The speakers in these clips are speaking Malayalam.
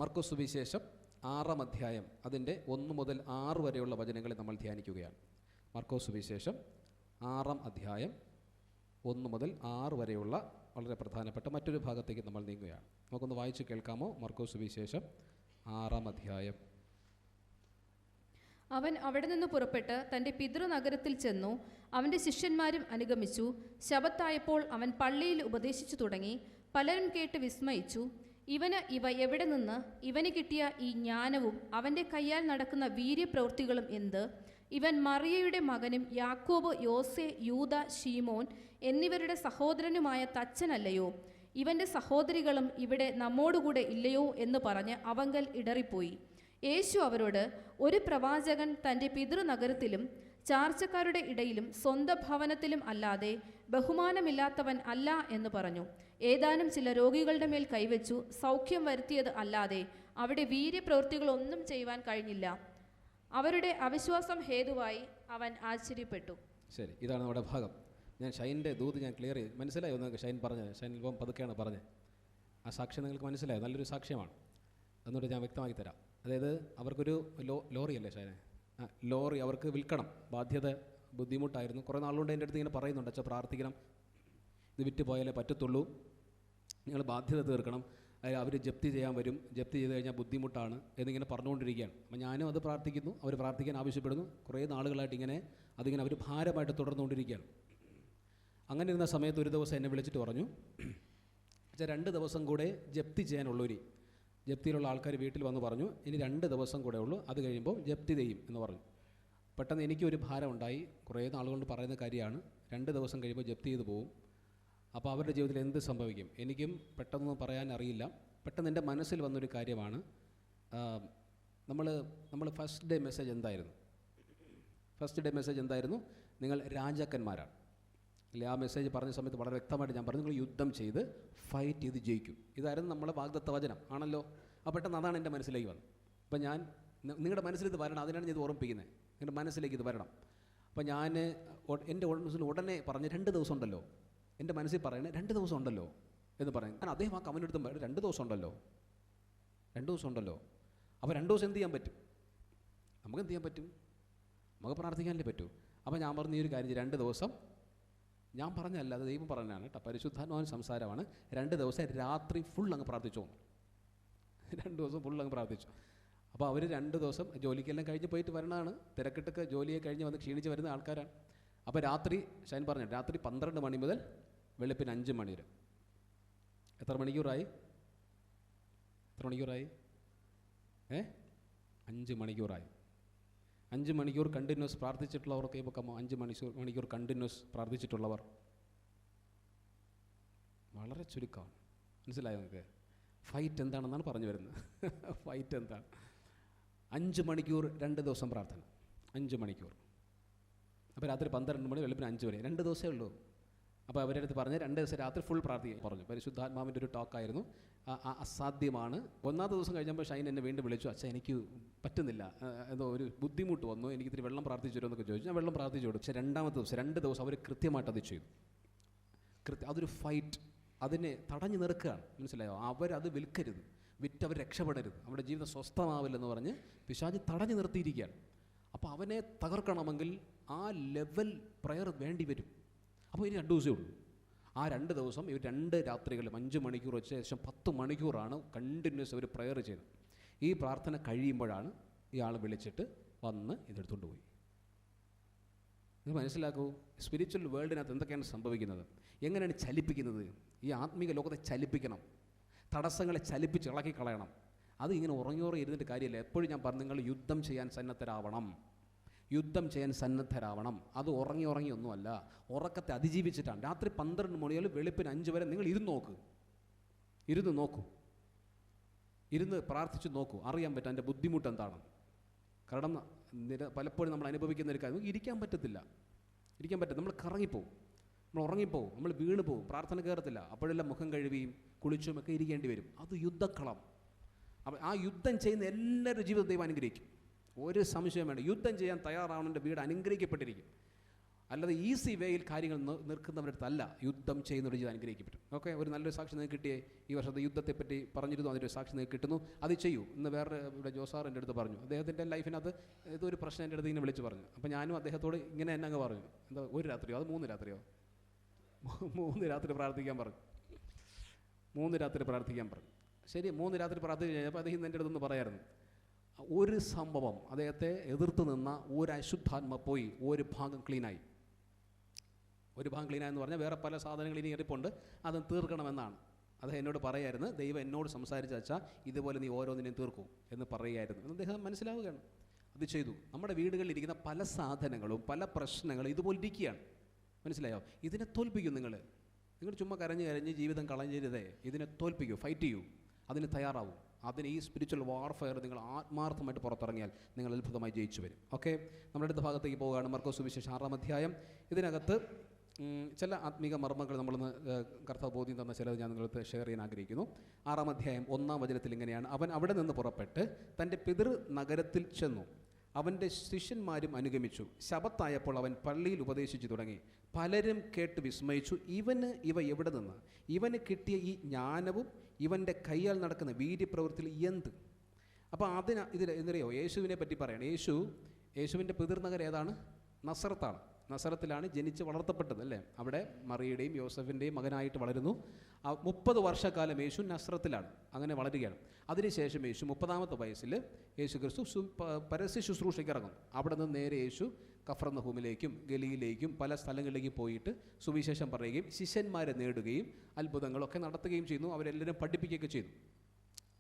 മർക്കോസ് സുവിശേഷം 6-ാം അധ്യായം അതിൻ്റെ 1 മുതൽ 6 വരെയുള്ള വചനങ്ങളെ നമ്മൾ ധ്യാനിക്കുകയാണ്. മർക്കോസ് സുവിശേഷം 6-ാം അധ്യായം 1 മുതൽ 6 വരെയുള്ള വളരെ പ്രധാനപ്പെട്ട മറ്റൊരു ഭാഗത്തേക്ക് നമ്മൾ നീങ്ങുകയാണ്. നമുക്കൊന്ന് വായിച്ച് കേൾക്കാമോ? മർക്കോസ് സുവിശേഷം 6-ാം അധ്യായം. അവൻ അവിടെ നിന്ന് പുറപ്പെട്ട് തൻ്റെ പിതൃനഗരത്തിൽ ചെന്നു. അവൻ്റെ ശിഷ്യന്മാരും അനുഗമിച്ചു. ശബ്ബത്തായപ്പോൾ അവൻ പള്ളിയിൽ ഉപദേശിച്ചു തുടങ്ങി. പലരും കേട്ട് വിസ്മയിച്ചു. ഇവന് ഇവ എവിടെ നിന്ന്? ഇവന് കിട്ടിയ ഈ ജ്ഞാനവും അവൻ്റെ കയ്യാൽ നടക്കുന്ന വീര്യപ്രവൃത്തികളും എന്ത്? ഇവൻ മറിയയുടെ മകനും യാക്കോബ്, യോസെ, യൂദ, ശീമോൻ എന്നിവരുടെ സഹോദരനുമായ തച്ചനല്ലയോ? ഇവൻ്റെ സഹോദരികളും ഇവിടെ നമ്മോടുകൂടെ ഇല്ലയോ എന്ന് പറഞ്ഞ് അവങ്കൽ ഇടറിപ്പോയി. യേശു അവരോട്, ഒരു പ്രവാചകൻ തൻ്റെ പിതൃനഗരത്തിലും ചാർച്ചക്കാരുടെ ഇടയിലും സ്വന്തം ഭവനത്തിലും അല്ലാതെ ബഹുമാനമില്ലാത്തവൻ അല്ല എന്ന് പറഞ്ഞു. ഏതാനും ചില രോഗികളുടെ മേൽ കൈവച്ചു സൗഖ്യം വരുത്തിയത് അല്ലാതെ അവിടെ വീര്യപ്രവൃത്തികളൊന്നും ചെയ്യുവാൻ കഴിഞ്ഞില്ല. അവരുടെ അവിശ്വാസം ഹേതുവായി അവൻ ആശ്ചര്യപ്പെട്ടു. ശരി, ഇതാണ് നമ്മുടെ ഭാഗം. ഞാൻ ഷൈൻ്റെ ദൂത് ഞാൻ ക്ലിയർ ചെയ്ത് മനസ്സിലായോ? നിങ്ങൾക്ക് ഷൈൻ പറഞ്ഞത്, ഷൈൻ ഇപ്പം പതുക്കെയാണ് പറഞ്ഞത്. ആ സാക്ഷ്യം നിങ്ങൾക്ക് മനസ്സിലായോ? നല്ലൊരു സാക്ഷ്യമാണ്. എന്നിട്ട് ഞാൻ വ്യക്തമാക്കി തരാം. അതായത് അവർക്കൊരു ലോറിയല്ലേ ഷൈനെ, ലോറി അവർക്ക് വിൽക്കണം, ബാധ്യത ബുദ്ധിമുട്ടായിരുന്നു. കുറേ നാളുകൊണ്ട് എൻ്റെ അടുത്ത് ഇങ്ങനെ പറയുന്നുണ്ട്, അച്ഛാ പ്രാർത്ഥിക്കണം, ഇത് വിറ്റ് പോയാലേ പറ്റത്തുള്ളൂ, നിങ്ങൾ ബാധ്യത തീർക്കണം, അവർ ജപ്തി ചെയ്യാൻ വരും, ജപ്തി ചെയ്ത് കഴിഞ്ഞാൽ ബുദ്ധിമുട്ടാണ് എന്നിങ്ങനെ പറഞ്ഞുകൊണ്ടിരിക്കുകയാണ്. അപ്പം ഞാനും അത് പ്രാർത്ഥിക്കുന്നു, അവർ പ്രാർത്ഥിക്കാൻ ആവശ്യപ്പെടുന്നു. കുറേ നാളുകളായിട്ട് അതിങ്ങനെ അവർ ഭാരമായിട്ട് തുടർന്നുകൊണ്ടിരിക്കുകയാണ്. അങ്ങനെ ഇരുന്ന സമയത്ത് ഒരു ദിവസം എന്നെ വിളിച്ചിട്ട് പറഞ്ഞു, അച്ഛാ 2 ദിവസം കൂടെ ജപ്തി ചെയ്യാനുള്ളൊരു ജപ്തിയിലുള്ള ആൾക്കാർ വീട്ടിൽ വന്ന് പറഞ്ഞു, ഇനി 2 ദിവസം കൂടെ ഉള്ളൂ, അത് കഴിയുമ്പോൾ ജപ്തി ചെയ്യും എന്ന് പറഞ്ഞു. പെട്ടെന്ന് എനിക്കൊരു ഭാരം ഉണ്ടായി. കുറേ നാളുകൊണ്ട് പറയുന്ന കാര്യമാണ്, 2 ദിവസം കഴിയുമ്പോൾ ജപ്തി ചെയ്ത് പോകും. അപ്പോൾ അവരുടെ ജീവിതത്തിൽ എന്ത് സംഭവിക്കും? എനിക്കും പെട്ടെന്നൊന്നും പറയാൻ അറിയില്ല. പെട്ടെന്ന് എൻ്റെ മനസ്സിൽ വന്നൊരു കാര്യമാണ്, നമ്മൾ ഫസ്റ്റ് ഡേ മെസ്സേജ് എന്തായിരുന്നു? നിങ്ങൾ രാജാക്കന്മാരാണ് അല്ലെ? ആ മെസ്സേജ് പറഞ്ഞ സമയത്ത് വളരെ വ്യക്തമായിട്ട് ഞാൻ പറഞ്ഞു, നിങ്ങൾ യുദ്ധം ചെയ്ത് ഫൈറ്റ് ചെയ്ത് ജയിക്കും. ഇതായിരുന്നു നമ്മളെ വാഗ്ദത്ത വചനം ആണല്ലോ. അപ്പോൾ പെട്ടെന്ന് അതാണ് എൻ്റെ മനസ്സിലേക്ക് വന്നത്. അപ്പോൾ ഞാൻ നിങ്ങളുടെ മനസ്സിൽ ഇത് വരണം, അതിനാണ് ഞാൻ ഇത് ഓർമ്മിപ്പിക്കുന്നത്, നിങ്ങളുടെ മനസ്സിലേക്ക് ഇത് വരണം. അപ്പോൾ ഞാൻ എൻ്റെ മനസ്സിൽ ഉടനെ പറഞ്ഞ് 2 ദിവസം ഉണ്ടല്ലോ, എൻ്റെ മനസ്സിൽ പറയണേ 2 ദിവസം ഉണ്ടല്ലോ എന്ന് പറയും. ഞാൻ അദ്ദേഹം ആ കമൻ്റെടുത്തും 2 ദിവസം ഉണ്ടല്ലോ. അപ്പോൾ 2 ദിവസം എന്ത് ചെയ്യാൻ പറ്റും? നമുക്ക് എന്ത് ചെയ്യാൻ പറ്റും? നമുക്ക് പ്രാർത്ഥിക്കാനല്ലേ പറ്റൂ. അപ്പോൾ ഞാൻ പറഞ്ഞ ഈ ഒരു കാര്യം, 2 ദിവസം ഞാൻ പറഞ്ഞല്ല, അത് ദൈവം പറഞ്ഞാണ് കേട്ടോ, പരിശുദ്ധാത്മാവിൻ സംസാരമാണ്. 2 ദിവസം രാത്രി ഫുൾ അങ്ങ് പ്രാർത്ഥിച്ചു. 2 ദിവസം ഫുൾ അങ്ങ് പ്രാർത്ഥിച്ചു. അപ്പോൾ അവർ 2 ദിവസം ജോലിക്കെല്ലാം കഴിഞ്ഞ് പോയിട്ട് വരണതാണ്, തിരക്കിട്ടൊക്കെ ജോലിയെ കഴിഞ്ഞ് വന്ന് ക്ഷീണിച്ച് വരുന്ന ആൾക്കാരാണ്. അപ്പോൾ രാത്രി ഷൈൻ പറഞ്ഞു, രാത്രി 12 മണി മുതൽ വെളുപ്പിന് 5 മണി വരെ. എത്ര മണിക്കൂറായി? 5 മണിക്കൂറായി. 5 മണിക്കൂർ കണ്ടിന്യൂസ് പ്രാർത്ഥിച്ചിട്ടുള്ളവർക്ക് ഇപ്പോൾ 5 മണിക്കൂർ കണ്ടിന്യൂസ് പ്രാർത്ഥിച്ചിട്ടുള്ളവർ വളരെ ചുരുക്കമാണ്. മനസ്സിലായോ നിങ്ങൾക്ക്? ഫൈറ്റ് എന്താണെന്നാണ് പറഞ്ഞു വരുന്നത്. ഫൈറ്റ് എന്താണ്? 5 മണിക്കൂർ 2 ദിവസം പ്രാർത്ഥന, 5 മണിക്കൂർ. അപ്പോൾ രാത്രി 12 മണി വെളുപ്പിന് 5 വരെ, 2 ദിവസമേ ഉള്ളൂ. അപ്പോൾ അവരുടെ അടുത്ത് പറഞ്ഞ് 2 ദിവസം രാത്രി ഫുൾ പ്രാർത്ഥിക്കാൻ പറഞ്ഞു. പരിശുദ്ധാത്മാവിൻ്റെ ഒരു ടോക്കായിരുന്നു. അസാധ്യമാണ്. 1-ാമത്തെ ദിവസം കഴിഞ്ഞപ്പോൾ ഷൈൻ എന്നെ വീണ്ടും വിളിച്ചു, അച്ഛാ എനിക്ക് പറ്റുന്നില്ല, എന്തോ ഒരു ബുദ്ധിമുട്ട് വന്നു, എനിക്ക് ഇത്തിരി വെള്ളം പ്രാർത്ഥിച്ചു തരുമോ എന്നൊക്കെ ചോദിച്ചു. ഞാൻ വെള്ളം പ്രാർത്ഥിച്ചു കൊടുത്തു. പക്ഷേ 2-ാമത്തെ ദിവസം 2 ദിവസം അവർ കൃത്യമായിട്ട് അത് ചെയ്തു. അതൊരു ഫൈറ്റ്, അതിനെ തടഞ്ഞു നിൽക്കുകയാണ്. മനസ്സിലായോ? അവരത് വിൽക്കരുത്, അവർ രക്ഷപ്പെടരുത്, അവരുടെ ജീവിതം സ്വസ്ഥമാവില്ലെന്ന് പറഞ്ഞ് പിശാച് തടഞ്ഞു നിർത്തിയിരിക്കുകയാണ്. അപ്പോൾ അവനെ തകർക്കണമെങ്കിൽ ആ ലെവൽ പ്രയർ വേണ്ടി വരും. അപ്പോൾ ഇനി 2 ദിവസമേ ഉള്ളൂ. ആ 2 ദിവസം ഇവർ 2 രാത്രികളിലും 5 മണിക്കൂർ വെച്ച് ശേഷം 10 മണിക്കൂറാണ് കണ്ടിന്യൂസ് അവർ പ്രയർ ചെയ്തത്. ഈ പ്രാർത്ഥന കഴിയുമ്പോഴാണ് ഇയാൾ വിളിച്ചിട്ട് വന്ന് ഇതെടുത്തുകൊണ്ട് പോയി. നിങ്ങൾ മനസ്സിലാക്കൂ, സ്പിരിച്വൽ വേൾഡിനകത്ത് എന്തൊക്കെയാണ് സംഭവിക്കുന്നത്, എങ്ങനെയാണ് ചലിപ്പിക്കുന്നത്. ഈ ആത്മീക ലോകത്തെ ചലിപ്പിക്കണം, തടസ്സങ്ങളെ ചലിപ്പിച്ച് ഇളക്കി കളയണം. അത് ഇങ്ങനെ ഉറങ്ങി ഇരുന്നിട്ട് കാര്യമില്ല. എപ്പോഴും ഞാൻ പറഞ്ഞു, നിങ്ങൾ യുദ്ധം ചെയ്യാൻ സന്നദ്ധരാവണം. അത് ഉറങ്ങി ഒന്നുമല്ല, ഉറക്കത്തെ അതിജീവിച്ചിട്ടാണ്. രാത്രി 12 മണി മുതൽ വെളുപ്പിന് 5 വരെ നിങ്ങൾ ഇരുന്ന് നോക്കൂ, ഇരുന്ന് പ്രാർത്ഥിച്ച് നോക്കൂ, അറിയാൻ പറ്റും അതിൻ്റെ ബുദ്ധിമുട്ട് എന്താണ്. കാരണം പലപ്പോഴും നമ്മൾ അനുഭവിക്കുന്ന ഒരു കാര്യം, ഇരിക്കാൻ പറ്റില്ല, നമ്മൾ കറങ്ങിപ്പോവും, നമ്മൾ ഉറങ്ങിപ്പോവും, നമ്മൾ വീണ് പോവും, പ്രാർത്ഥന കയറത്തില്ല. അപ്പോഴെല്ലാം മുഖം കഴുകിയും കുളിച്ചുമൊക്കെ ഇരിക്കേണ്ടി വരും. അത് യുദ്ധക്കളം. അപ്പോൾ ആ യുദ്ധം ചെയ്യുന്ന എല്ലാവരുടെ ജീവിതം ദൈവം അനുഗ്രഹിക്കും, ഒരു സംശയം വേണ്ട. യുദ്ധം ചെയ്യാൻ തയ്യാറാവുന്നതിൻ്റെ വീട് അനുഗ്രഹിക്കപ്പെട്ടിരിക്കും. അല്ലാതെ ഈസി വേയിൽ കാര്യങ്ങൾ നിൽക്കുന്നവരടുത്തല്ല യുദ്ധം ചെയ്യുന്നൊരു ജീവിതം അനുഗ്രഹിക്കപ്പെടും. ഓക്കെ, ഒരു നല്ലൊരു സാക്ഷി നിങ്ങൾക്ക് കിട്ടിയേ. ഈ വർഷത്തെ യുദ്ധത്തെപ്പറ്റി പറഞ്ഞിരുന്നു, അതിൻ്റെ ഒരു സാക്ഷി നിങ്ങൾക്ക് കിട്ടുന്നു, അത് ചെയ്യൂ. ഇന്ന് വേറെ ഇവിടെ ജോസാർ എൻ്റെ അടുത്ത് പറഞ്ഞു, അദ്ദേഹത്തിൻ്റെ ലൈഫിനകത്ത് ഇതൊരു പ്രശ്നം എൻ്റെ അടുത്ത് ഇങ്ങനെ വിളിച്ച് പറഞ്ഞു. അപ്പോൾ ഞാനും അദ്ദേഹത്തോട് ഇങ്ങനെ തന്നെ അങ്ങ് പറഞ്ഞു, എന്താ ഒരു രാത്രിയോ അത് 3 രാത്രിയോ 3 രാത്രി പ്രാർത്ഥിക്കാൻ പറഞ്ഞു. 3 രാത്രി പ്രാർത്ഥിക്കാൻ പറഞ്ഞു. ശരി, 3 രാത്രി പ്രാർത്ഥിച്ച് കഴിഞ്ഞപ്പോൾ അദ്ദേഹം എൻ്റെ അടുത്തൊന്ന് പറയായിരുന്നു, ഒരു സംഭവം അദ്ദേഹത്തെ എതിർത്ത് നിന്ന ഒരു അശുദ്ധാത്മ പോയി ഒരു ഭാഗം ക്ലീനായി. ഒരു ഭാഗം ക്ലീനായെന്ന് പറഞ്ഞാൽ വേറെ പല സാധനങ്ങൾ ഇനി ഇരിപ്പുണ്ട്, അത് തീർക്കണമെന്നാണ്. അത് എന്നോട് പറയായിരുന്നു, ദൈവം എന്നോട് സംസാരിച്ച വെച്ചാൽ ഇതുപോലെ നീ ഓരോന്നിനെയും തീർക്കൂ എന്ന് പറയുമായിരുന്നു. അദ്ദേഹം മനസ്സിലാവുകയാണ്, അത് ചെയ്തു. നമ്മുടെ വീടുകളിൽ ഇരിക്കുന്ന പല സാധനങ്ങളും പല പ്രശ്നങ്ങളും ഇതുപോലെ ഇരിക്കുകയാണ്. മനസ്സിലായോ? ഇതിനെ തോൽപ്പിക്കും. നിങ്ങൾ ചുമ്മാ കരഞ്ഞ് ജീവിതം കളഞ്ഞരുതേ. ഇതിനെ തോൽപ്പിക്കൂ, ഫൈറ്റ് ചെയ്യൂ, അതിന് തയ്യാറാവും. അതിന് ഈ സ്പിരിച്വൽ വാർഫെയർ നിങ്ങൾ ആത്മാർത്ഥമായിട്ട് പുറത്തിറങ്ങിയാൽ നിങ്ങൾ അത്ഭുതമായി ജയിച്ചു വരും. ഓക്കെ, നമ്മുടെ അടുത്ത ഭാഗത്തേക്ക് പോവുകയാണ്. മർക്കോസ് സുവിശേഷം 6-ാം അധ്യായം. ഇതിനകത്ത് ചില ആത്മീക മർമ്മങ്ങൾ നമ്മളൊന്ന് കർത്താവ് ബോധ്യം തന്ന ചിലത് ഞാൻ നിങ്ങൾക്ക് ഷെയർ ചെയ്യാൻ ആഗ്രഹിക്കുന്നു. 6-ാം അധ്യായം 1-ാം വചനത്തിൽ ഇങ്ങനെയാണ്: അവൻ അവിടെ നിന്ന് പുറപ്പെട്ട് തൻ്റെ പിതൃ നഗരത്തിൽ ചെന്നു. അവൻ്റെ ശിഷ്യന്മാരും അനുഗമിച്ചു. ശബത്തായപ്പോൾ അവൻ പള്ളിയിൽ ഉപദേശിച്ചു തുടങ്ങി. പലരും കേട്ട് വിസ്മയിച്ചു, ഇവ എവിടെ നിന്ന്? ഇവന് കിട്ടിയ ഈ ജ്ഞാനവും ഇവൻ്റെ കയ്യാൽ നടക്കുന്ന വീര്യപ്രവൃത്തിയിൽ എന്ത്? അപ്പോൾ ഇതിനറിയോ, യേശുവിനെ പറ്റി പറയണം. യേശുവിൻ്റെ പിതൃനഗരം ഏതാണ്? നസറത്താണ്. നസറത്തിലാണ് ജനിച്ച് വളർത്തപ്പെട്ടത്, അല്ലേ? അവിടെ മറിയുടെയും യോസഫിൻ്റെയും മകനായിട്ട് വളരുന്നു. 30 വർഷക്കാലം യേശു നസറത്തിലാണ്, അങ്ങനെ വളരുകയാണ്. അതിനുശേഷം യേശു 30-ാമത്തെ വയസ്സിൽ യേശു ക്രിസ്തു പരസ്യ ശുശ്രൂഷയ്ക്ക് ഇറങ്ങും. അവിടെ നിന്ന് നേരെ യേശു കഫർന്നഹൂമിലേക്കും ഗലീലയിലേക്കും പല സ്ഥലങ്ങളിലേക്കും പോയിട്ട് സുവിശേഷം പറയുകയും ശിഷ്യന്മാരെ നേടുകയും അത്ഭുതങ്ങളൊക്കെ നടത്തുകയും ചെയ്യുന്നു. അവരെല്ലാവരും പഠിപ്പിക്കുകയൊക്കെ ചെയ്തു.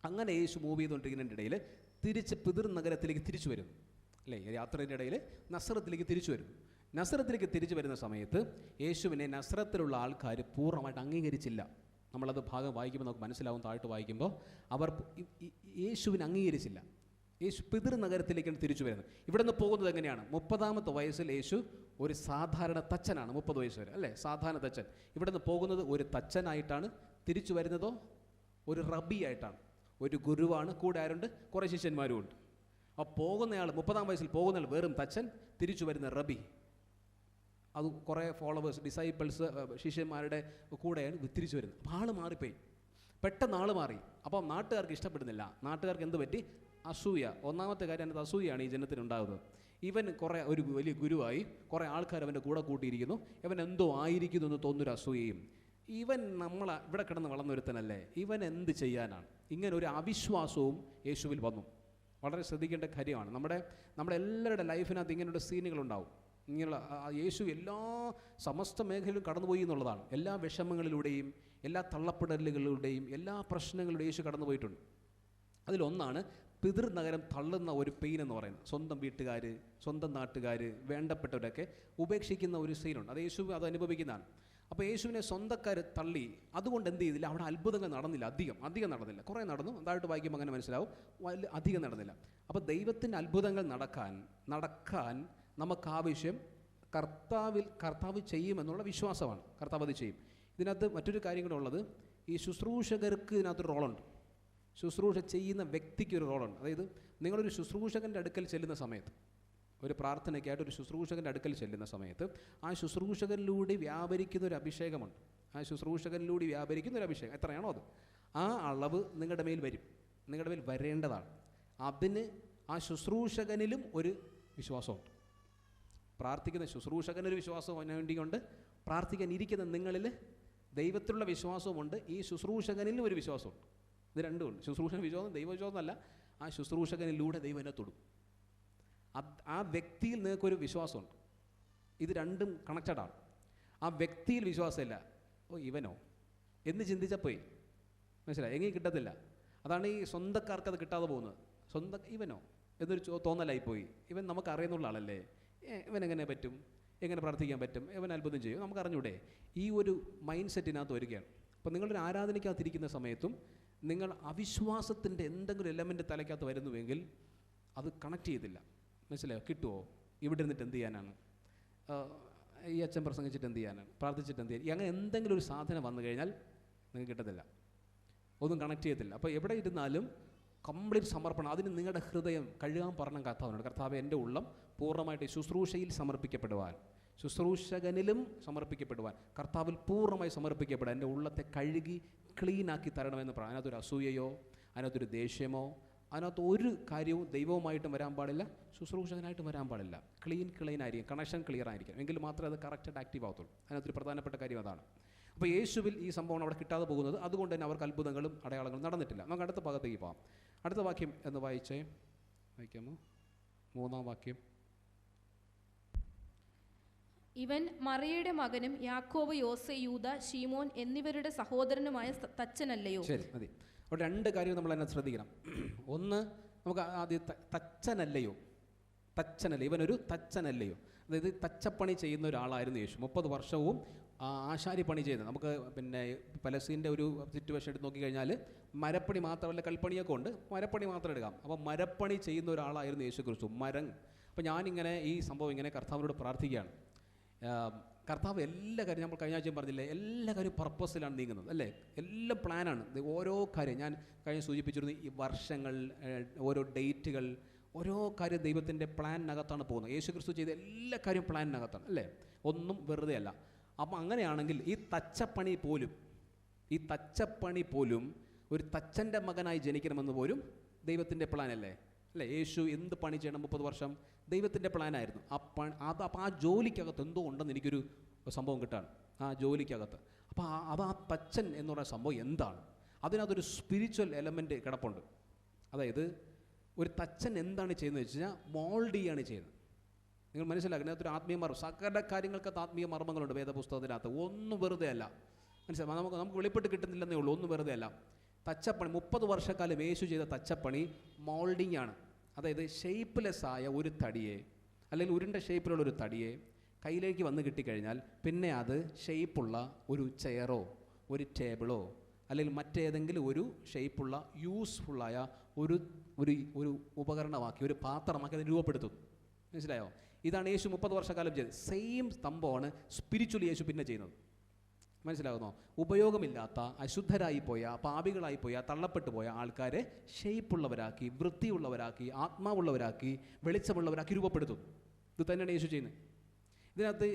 അങ്ങനെ യേശു മൂവ് ചെയ്തുകൊണ്ടിരിക്കുന്നതിൻ്റെ ഇടയിൽ തിരിച്ച് പിതൃനഗരത്തിലേക്ക് തിരിച്ചു വരും, അല്ലേ? യാത്രയുടെ ഇടയിൽ നസറത്തിലേക്ക് തിരിച്ചു വരും. നസറത്തിലേക്ക് തിരിച്ചു വരുന്ന സമയത്ത് യേശുവിനെ നസറത്തിലുള്ള ആൾക്കാർ പൂർണ്ണമായിട്ട് അംഗീകരിച്ചില്ല. നമ്മളത് ഭാഗം വായിക്കുമ്പോൾ നമുക്ക് മനസ്സിലാവും. താഴ്ത്ത് വായിക്കുമ്പോൾ അവർ യേശുവിനെ അംഗീകരിച്ചില്ല. യേശു പിതൃനഗരത്തിലേക്കാണ് തിരിച്ചു വരുന്നത്. ഇവിടെ നിന്ന് പോകുന്നത് എങ്ങനെയാണ്? 30-ാമത്തെ വയസ്സിൽ യേശു ഒരു സാധാരണ തച്ചനാണ്, 30 വയസ്സ് വരെ, അല്ലേ? സാധാരണ തച്ചൻ. ഇവിടെ നിന്ന് പോകുന്നത് ഒരു തച്ചനായിട്ടാണ്. തിരിച്ചു വരുന്നതോ ഒരു റബി ആയിട്ടാണ്, ഒരു ഗുരുവാണ്. കൂടെ ആരുണ്ട്? കുറേ ശിഷ്യന്മാരും ഉണ്ട്. അപ്പോൾ പോകുന്നയാൾ 30-ാം വയസ്സിൽ പോകുന്നയാൾ വെറും തച്ചൻ, തിരിച്ചു വരുന്ന റബി. അത് കുറേ ഫോളോവേഴ്സ്, ഡിസൈപ്പിൾസ്, ശിഷ്യന്മാരുടെ കൂടെയാണ് തിരിച്ചു വരുന്നത്. അപ്പോൾ ആൾ മാറിപ്പോയി, പെട്ടെന്ന് ആൾ മാറി. അപ്പം നാട്ടുകാർക്ക് ഇഷ്ടപ്പെടുന്നില്ല. നാട്ടുകാർക്ക് എന്ത് പറ്റി? അസൂയ. ഒന്നാമത്തെ കാര്യം അതിനകത്ത് അസൂയാണ് ഈ ജനത്തിനുണ്ടാകുന്നത്. ഇവൻ ഒരു വലിയ ഗുരുവായി, കുറേ ആൾക്കാർ അവൻ്റെ കൂടെ കൂട്ടിയിരിക്കുന്നു, ഇവൻ എന്തോ ആയിരിക്കുന്നു എന്ന് തോന്നുന്നൊരു അസൂയയും. ഇവൻ ഇവിടെ കിടന്ന് വളർന്നൊരുത്തനല്ലേ, ഇവൻ എന്ത് ചെയ്യാനാണ്? ഇങ്ങനെ ഒരു അവിശ്വാസവും യേശുവിൽ വന്നു. വളരെ ശ്രദ്ധിക്കേണ്ട കാര്യമാണ്. നമ്മുടെ എല്ലാവരുടെ ലൈഫിനകത്ത് ഇങ്ങനെയുള്ള സീനുകളുണ്ടാവും. ഇങ്ങനെയുള്ള യേശു എല്ലാ സമസ്ത മേഖലയിലും കടന്നുപോയി എന്നുള്ളതാണ്. എല്ലാ വിഷമങ്ങളിലൂടെയും എല്ലാ തള്ളപ്പെടലുകളിലൂടെയും എല്ലാ പ്രശ്നങ്ങളിലൂടെയും യേശു കടന്നുപോയിട്ടുണ്ട്. അതിലൊന്നാണ് പിതൃനഗരം തള്ളുന്ന ഒരു പെയിൻ എന്ന് പറയുന്നത്. സ്വന്തം വീട്ടുകാർ, സ്വന്തം നാട്ടുകാർ, വേണ്ടപ്പെട്ടവരൊക്കെ ഉപേക്ഷിക്കുന്ന ഒരു സീനുണ്ട്. അത് യേശു അത് അനുഭവിക്കുന്നതാണ്. അപ്പോൾ യേശുവിനെ സ്വന്തക്കാർ തള്ളി. അതുകൊണ്ട് എന്ത് ചെയ്തില്ല? അവിടെ അത്ഭുതങ്ങൾ നടന്നില്ല. അധികം നടന്നില്ല. കുറേ നടന്നു, അതായിട്ട് വായിക്കുമ്പോൾ അങ്ങനെ മനസ്സിലാവും. അധികം നടന്നില്ല. അപ്പോൾ ദൈവത്തിൻ്റെ അത്ഭുതങ്ങൾ നടക്കാൻ നമുക്കാവശ്യം കർത്താവ് ചെയ്യുമെന്നുള്ള വിശ്വാസമാണ്. കർത്താവ് അത് ചെയ്യും. ഇതിനകത്ത് മറ്റൊരു കാര്യം കൂടെ ഉള്ളത്, ഈ ശുശ്രൂഷകർക്ക് ഇതിനകത്തൊരു റോളുണ്ട്. ശുശ്രൂഷ ചെയ്യുന്ന വ്യക്തിക്കൊരു റോളുണ്ട്. അതായത് നിങ്ങളൊരു ശുശ്രൂഷകൻ്റെ അടുക്കൽ ചെല്ലുന്ന സമയത്ത്, ഒരു പ്രാർത്ഥനയ്ക്കായിട്ട് ഒരു ശുശ്രൂഷകൻ്റെ അടുക്കൽ ചെല്ലുന്ന സമയത്ത് ആ ശുശ്രൂഷകനിലൂടെ വ്യാപരിക്കുന്ന ഒരു അഭിഷേകമുണ്ട്. എത്രയാണോ അത്, ആ അളവ് നിങ്ങളുടെ മേൽ വരും, നിങ്ങളുടെ മേൽ വരേണ്ടതാണ്. അതിന് ആ ശുശ്രൂഷകനിലും ഒരു വിശ്വാസമുണ്ട്. പ്രാർത്ഥിക്കുന്ന ശുശ്രൂഷകനൊരു വിശ്വാസം വേണ്ടിയുണ്ട്. പ്രാർത്ഥിക്കാൻ ഇരിക്കുന്ന നിങ്ങളിൽ ദൈവത്തിലുള്ള വിശ്വാസവുമുണ്ട്, ഈ ശുശ്രൂഷകനിലും ഒരു വിശ്വാസമുണ്ട്. ഇത് രണ്ടുമുണ്ട്. ശുശ്രൂഷക വിശ്വാസം ദൈവവിശ്വാസം അല്ല, ആ ശുശ്രൂഷകനിലൂടെ ദൈവം എന്നെ തൊടും. ആ വ്യക്തിയിൽ നിങ്ങൾക്കൊരു വിശ്വാസമുണ്ട്. ഇത് രണ്ടും കണക്റ്റഡാണ്. ആ വ്യക്തിയിൽ വിശ്വാസമില്ല, ഇവനോ എന്ന് ചിന്തിച്ചപ്പോയി, മനസ്സിലായി, എങ്ങനെ കിട്ടത്തില്ല. അതാണ് ഈ സ്വന്തക്കാർക്ക് അത് കിട്ടാതെ പോകുന്നത്. ഇവനോ എന്നൊരു തോന്നലായിപ്പോയി. ഇവൻ നമുക്ക് അറിയുന്നുള്ള ആളല്ലേ, ഇവൻ എങ്ങനെ പറ്റും, എങ്ങനെ പ്രാർത്ഥിക്കാൻ പറ്റും, ഇവൻ അത്ഭുതം ചെയ്യും, നമുക്ക് അറിഞ്ഞൂടെ? ഈ ഒരു മൈൻഡ് സെറ്റിനകത്ത് വരികയാണ്. അപ്പോൾ നിങ്ങളൊരു ആരാധനയ്ക്കകത്തിരിക്കുന്ന സമയത്തും നിങ്ങൾ അവിശ്വാസത്തിൻ്റെ എന്തെങ്കിലും എലമെൻ്റ് തലയ്ക്കകത്ത് വരുന്നുവെങ്കിൽ അത് കണക്ട് ചെയ്തില്ല. മനസ്സിലായോ? കിട്ടുമോ? ഇവിടെ ഇരുന്നിട്ട് എന്ത് ചെയ്യാനാണ്? ഈ അച്ഛൻ പ്രസംഗിച്ചിട്ട് എന്ത് ചെയ്യാനാണ്? പ്രാർത്ഥിച്ചിട്ട് എന്ത് ചെയ്യാൻ? അങ്ങനെ എന്തെങ്കിലും ഒരു സാധനം വന്നു കഴിഞ്ഞാൽ നിങ്ങൾക്ക് കിട്ടത്തില്ല, ഒന്നും കണക്ട് ചെയ്യത്തില്ല. അപ്പോൾ എവിടെ ഇരുന്നാലും കംപ്ലീറ്റ് സമർപ്പണം. അതിന് നിങ്ങളുടെ ഹൃദയം കഴുകാൻ പറഞ്ഞ കർത്താവിനോട്, കർത്താവ് എൻ്റെ ഉള്ളം പൂർണ്ണമായിട്ട് ശുശ്രൂഷയിൽ സമർപ്പിക്കപ്പെടുവാൻ, ശുശ്രൂഷകനിലും സമർപ്പിക്കപ്പെടുവാൻ, കർത്താവിൽ പൂർണ്ണമായി സമർപ്പിക്കപ്പെടാൻ, എൻ്റെ ഉള്ളത്തെ കഴുകി ക്ലീനാക്കി തരണമെന്ന് പറയാം. അതിനകത്തൊരു അസൂയയോ അതിനകത്തൊരു ദേഷ്യമോ അതിനകത്ത് ഒരു കാര്യവും ദൈവവുമായിട്ടും വരാൻ പാടില്ല, ശുശ്രൂഷകനായിട്ടും വരാൻ പാടില്ല. ക്ലീൻ ആയിരിക്കും, കണക്ഷൻ ക്ലിയർ ആയിരിക്കും, എങ്കിൽ മാത്രമേ അത് കറക്റ്റായിട്ട് ആക്റ്റീവ് ആകത്തുള്ളൂ. അതിനകത്തൊരു പ്രധാനപ്പെട്ട കാര്യം അതാണ്. അപ്പോൾ യേശുവിൽ ഈ സംഭവം അവിടെ കിട്ടാതെ പോകുന്നത് അതുകൊണ്ട് തന്നെ അവർക്ക് അത്ഭുതങ്ങളും അടയാളങ്ങളും നടന്നിട്ടില്ല. നമുക്ക് അടുത്ത ഭാഗത്തേക്ക് പോകാം. അടുത്ത വാക്യം എന്ന് വായിക്കാമോ? 3-ാം വാക്യം. ഇവൻ മറിയയുടെ മകനും യാക്കോബ്, യോസെ, യൂദ, ശീമോൻ എന്നിവരുടെ സഹോദരനുമായ തച്ചനല്ലയോ? ശരി, മതി. അവിടെ 2 കാര്യം നമ്മൾ അതിനെ ശ്രദ്ധിക്കണം. ഒന്ന്, നമുക്ക് ആദ്യം തച്ചനല്ലയോ, ഇവനൊരു തച്ചനല്ലയോ. അതായത് തച്ചപ്പണി ചെയ്യുന്ന ഒരാളായിരുന്നു യേശു. 30 വർഷവും ആശാരി പണി ചെയ്തത്. നമുക്ക് പിന്നെ പലസ്തീൻ്റെ ഒരു സിറ്റുവേഷൻ എടുത്ത് നോക്കിക്കഴിഞ്ഞാൽ മരപ്പണി മാത്രമല്ല, കൽപ്പണിയൊക്കെ ഉണ്ട്, മരപ്പണി മാത്രം എടുക്കാം. അപ്പോൾ മരപ്പണി ചെയ്യുന്ന ഒരാളായിരുന്നു യേശു ക്രിസ്തു, അപ്പോൾ ഞാനിങ്ങനെ ഈ സംഭവം ഇങ്ങനെ കർത്താവിനോട് പ്രാർത്ഥിക്കുകയാണ്. കർത്താവ് എല്ലാ കാര്യം, നമ്മൾ കഴിഞ്ഞ ആഴ്ചയും പറഞ്ഞില്ലേ, എല്ലാ കാര്യവും പർപ്പസിലാണ് നീങ്ങുന്നത് അല്ലേ, എല്ലാം പ്ലാനാണ്. ഓരോ കാര്യം ഞാൻ കഴിഞ്ഞ് സൂചിപ്പിച്ചിരുന്നു, ഈ വർഷങ്ങൾ, ഓരോ ഡേറ്റുകൾ, ഓരോ കാര്യം ദൈവത്തിൻ്റെ പ്ലാനിനകത്താണ് പോകുന്നത്. യേശു ക്രിസ്തു ചെയ്ത എല്ലാ കാര്യവും പ്ലാനിനകത്താണ് അല്ലേ, ഒന്നും വെറുതെ അല്ല. അപ്പം അങ്ങനെയാണെങ്കിൽ ഈ തച്ചപ്പണി പോലും ഒരു തച്ചൻ്റെ മകനായി ജനിക്കണമെന്ന് പോലും ദൈവത്തിൻ്റെ പ്ലാനല്ലേ. യേശു എന്ത് പണി ചെയ്യണം 30 വർഷം ദൈവത്തിൻ്റെ പ്ലാനായിരുന്നു. അപ്പോൾ ആ ജോലിക്കകത്ത് എന്തോ ഉണ്ടെന്ന് എനിക്കൊരു സംഭവം കിട്ടാണ്, ആ ജോലിക്കകത്ത്. അപ്പോൾ അത് ആ തച്ചൻ എന്ന് പറയുന്ന സംഭവം എന്താണ്, അതിനകത്തൊരു സ്പിരിച്വൽ എലമെൻറ്റ് കിടപ്പുണ്ട്. അതായത് ഒരു തച്ചൻ എന്താണ് ചെയ്യുന്നത് വെച്ച് കഴിഞ്ഞാൽ മോൾഡ് ചെയ്യാണ് ചെയ്യുന്നത്. നിങ്ങൾ മനസ്സിലാക്കുന്നത്, അതിനകത്തൊരു ആത്മീയ മർമ്മം, സകല കാര്യങ്ങൾക്കകത്ത് ആത്മീയ മർമ്മങ്ങളുണ്ട് വേദപുസ്തകത്തിനകത്ത്. ഒന്നും വെറുതെ അല്ല, മനസ്സിലായി, നമുക്ക് വെളിപ്പെട്ട് കിട്ടുന്നില്ലെന്നേ ഉള്ളൂ, ഒന്നും വെറുതെ അല്ല. തച്ചപ്പണി 30 വർഷക്കാലം യേശു ചെയ്ത തച്ചപ്പണി മോൾഡിംഗ് ആണ്. അതായത് ഷേപ്പ്ലെസ് ആയ ഒരു തടിയെ, അല്ലെങ്കിൽ ഉരുണ്ട ഷേപ്പിലുള്ള ഒരു തടിയെ കയ്യിലേക്ക് വന്ന് കിട്ടിക്കഴിഞ്ഞാൽ പിന്നെ അത് ഷേപ്പുള്ള ഒരു ചെയറോ ഒരു ടേബിളോ അല്ലെങ്കിൽ മറ്റേതെങ്കിലും ഒരു ഷേപ്പുള്ള യൂസ്ഫുള്ളായ ഒരു ഒരു ഉപകരണമാക്കി, ഒരു പാത്രമാക്കി അത് രൂപപ്പെടുത്തും. മനസ്സിലായോ? ഇതാണ് യേശു 30 വർഷക്കാലം ചെയ്തത്. സെയിം സംഭവമാണ് സ്പിരിച്വലി യേശു പിന്നെ ചെയ്യുന്നത്. മനസ്സിലാകുന്നോ? ഉപയോഗമില്ലാത്ത, അശുദ്ധരായിപ്പോയ, പാപികളായിപ്പോയ, തള്ളപ്പെട്ടു പോയ ആൾക്കാരെ ഷേപ്പുള്ളവരാക്കി, വൃത്തിയുള്ളവരാക്കി, ആത്മാവുള്ളവരാക്കി, വെളിച്ചമുള്ളവരാക്കി രൂപപ്പെടുത്തും. ഇത് തന്നെയാണ് യേശു ചെയ്യുന്നത്. ഇതിനകത്ത്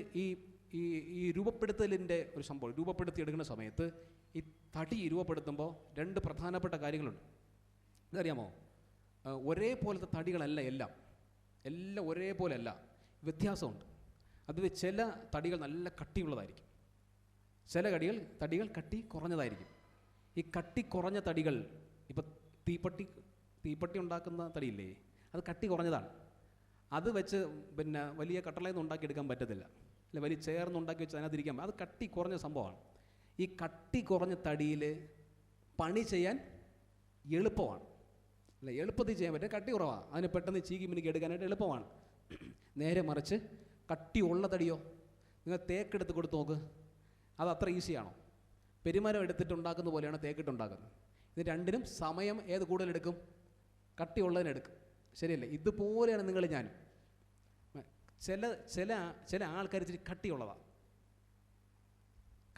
ഈ രൂപപ്പെടുത്തലിൻ്റെ ഒരു സംഭവം, രൂപപ്പെടുത്തിയെടുക്കുന്ന സമയത്ത് ഈ തടി രൂപപ്പെടുത്തുമ്പോൾ 2 പ്രധാനപ്പെട്ട കാര്യങ്ങളുണ്ട്. ഇതറിയാമോ? ഒരേപോലത്തെ തടികളല്ല, എല്ലാം ഒരേപോലെ അല്ല, വ്യത്യാസമുണ്ട്. അതിൽ ചില തടികൾ നല്ല കട്ടിയുള്ളതായിരിക്കും, ചില തടികൾ കട്ടി കുറഞ്ഞതായിരിക്കും. ഈ കട്ടി കുറഞ്ഞ തടികൾ, ഇപ്പം തീപ്പട്ടി ഉണ്ടാക്കുന്ന തടിയില്ലേ, അത് കട്ടി കുറഞ്ഞതാണ്. അത് വെച്ച് പിന്നെ വലിയ കട്ടളയൊന്നും ഉണ്ടാക്കിയെടുക്കാൻ പറ്റത്തില്ല, അല്ലെ വലിയ ചേർന്ന് ഉണ്ടാക്കി വെച്ച് അതിനകത്തിരിക്കാൻ, അത് കട്ടി കുറഞ്ഞ സംഭവമാണ്. ഈ കട്ടി കുറഞ്ഞ തടിയിൽ പണി ചെയ്യാൻ എളുപ്പമാണ്, അല്ല, എളുപ്പത്തിൽ ചെയ്യാൻ പറ്റും. കട്ടി കുറവാണ്, അതിന് പെട്ടെന്ന് ചീകി മിനുക്കി എടുക്കാനായിട്ട് എളുപ്പമാണ്. നേരെ മറിച്ച് കട്ടിയുള്ള തടിയോ, നിങ്ങൾ തേക്കെടുത്ത് കൊടുത്ത് നോക്ക്, അത് അത്ര ഈസിയാണോ? പെരുമരം എടുത്തിട്ടുണ്ടാക്കുന്ന പോലെയാണ് തേക്കിട്ടുണ്ടാക്കുന്നത്. ഇത് രണ്ടിനും സമയം ഏത് കൂടുതലെടുക്കും? കട്ടിയുള്ളതിനെടുക്കും, ശരിയല്ലേ? ഇതുപോലെയാണ് ഞാനും. ചില ആൾക്കാർ ഇത്തിരി കട്ടിയുള്ളതാണ്.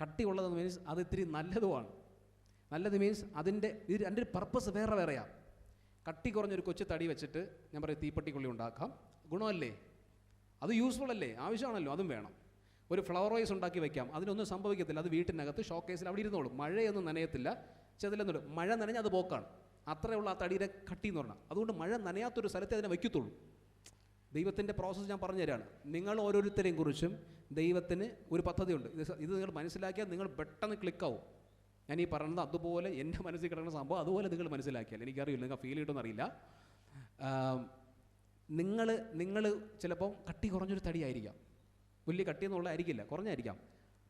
കട്ടിയുള്ളതെന്ന് മീൻസ് അത് ഇത്തിരി നല്ലതുമാണ്. നല്ലത് മീൻസ് ഇത് രണ്ടിന് പർപ്പസ് വേറെയാണ്. കട്ടി കുറഞ്ഞൊരു കൊച്ചു തടി വെച്ചിട്ട് ഞാൻ പറയും തീപ്പട്ടിക്കുള്ളി ഉണ്ടാക്കാം, ഗുണമല്ലേ? അത് യൂസ്ഫുൾ അല്ലേ? ആവശ്യമാണല്ലോ, അതും വേണം. ഒരു ഫ്ലവർ വൈസ് ഉണ്ടാക്കി വെക്കാം, അതിനൊന്നും സംഭവിക്കത്തില്ല. അത് വീട്ടിനകത്ത് ഷോക്കേസിൽ അവിടെ ഇരുന്നോളും, മഴയൊന്നും നനയത്തില്ല, ചെതിലെന്നോളും. മഴ നനഞ്ഞാൽ അത് പോക്കാണ്. അത്രയുള്ള ആ തടിയുടെ കട്ടി എന്ന് പറഞ്ഞാൽ. അതുകൊണ്ട് മഴ നനയാത്തൊരു സ്ഥലത്തെ അതിനെ വയ്ക്കത്തുള്ളൂ. ദൈവത്തിൻ്റെ പ്രോസസ്സ് ഞാൻ പറഞ്ഞു തരാണ്. നിങ്ങൾ ഓരോരുത്തരെയും കുറിച്ചും ദൈവത്തിന് ഒരു പദ്ധതിയുണ്ട്. ഇത് നിങ്ങൾ മനസ്സിലാക്കിയാൽ നിങ്ങൾ പെട്ടെന്ന് ക്ലിക്കാവും. ഞാൻ ഈ പറയുന്നത് അതുപോലെ എൻ്റെ മനസ്സിൽ കിടക്കുന്ന സംഭവം അതുപോലെ നിങ്ങൾ മനസ്സിലാക്കിയാൽ, എനിക്കറിയില്ല, നിങ്ങൾ ഫീൽ ചെയ്തിട്ടൊന്നും അറിയില്ല. നിങ്ങൾ ചിലപ്പം കട്ടി കുറഞ്ഞൊരു തടിയായിരിക്കാം, വലിയ കട്ടിയെന്നുള്ള ആയിരിക്കില്ല, കുറഞ്ഞായിരിക്കാം.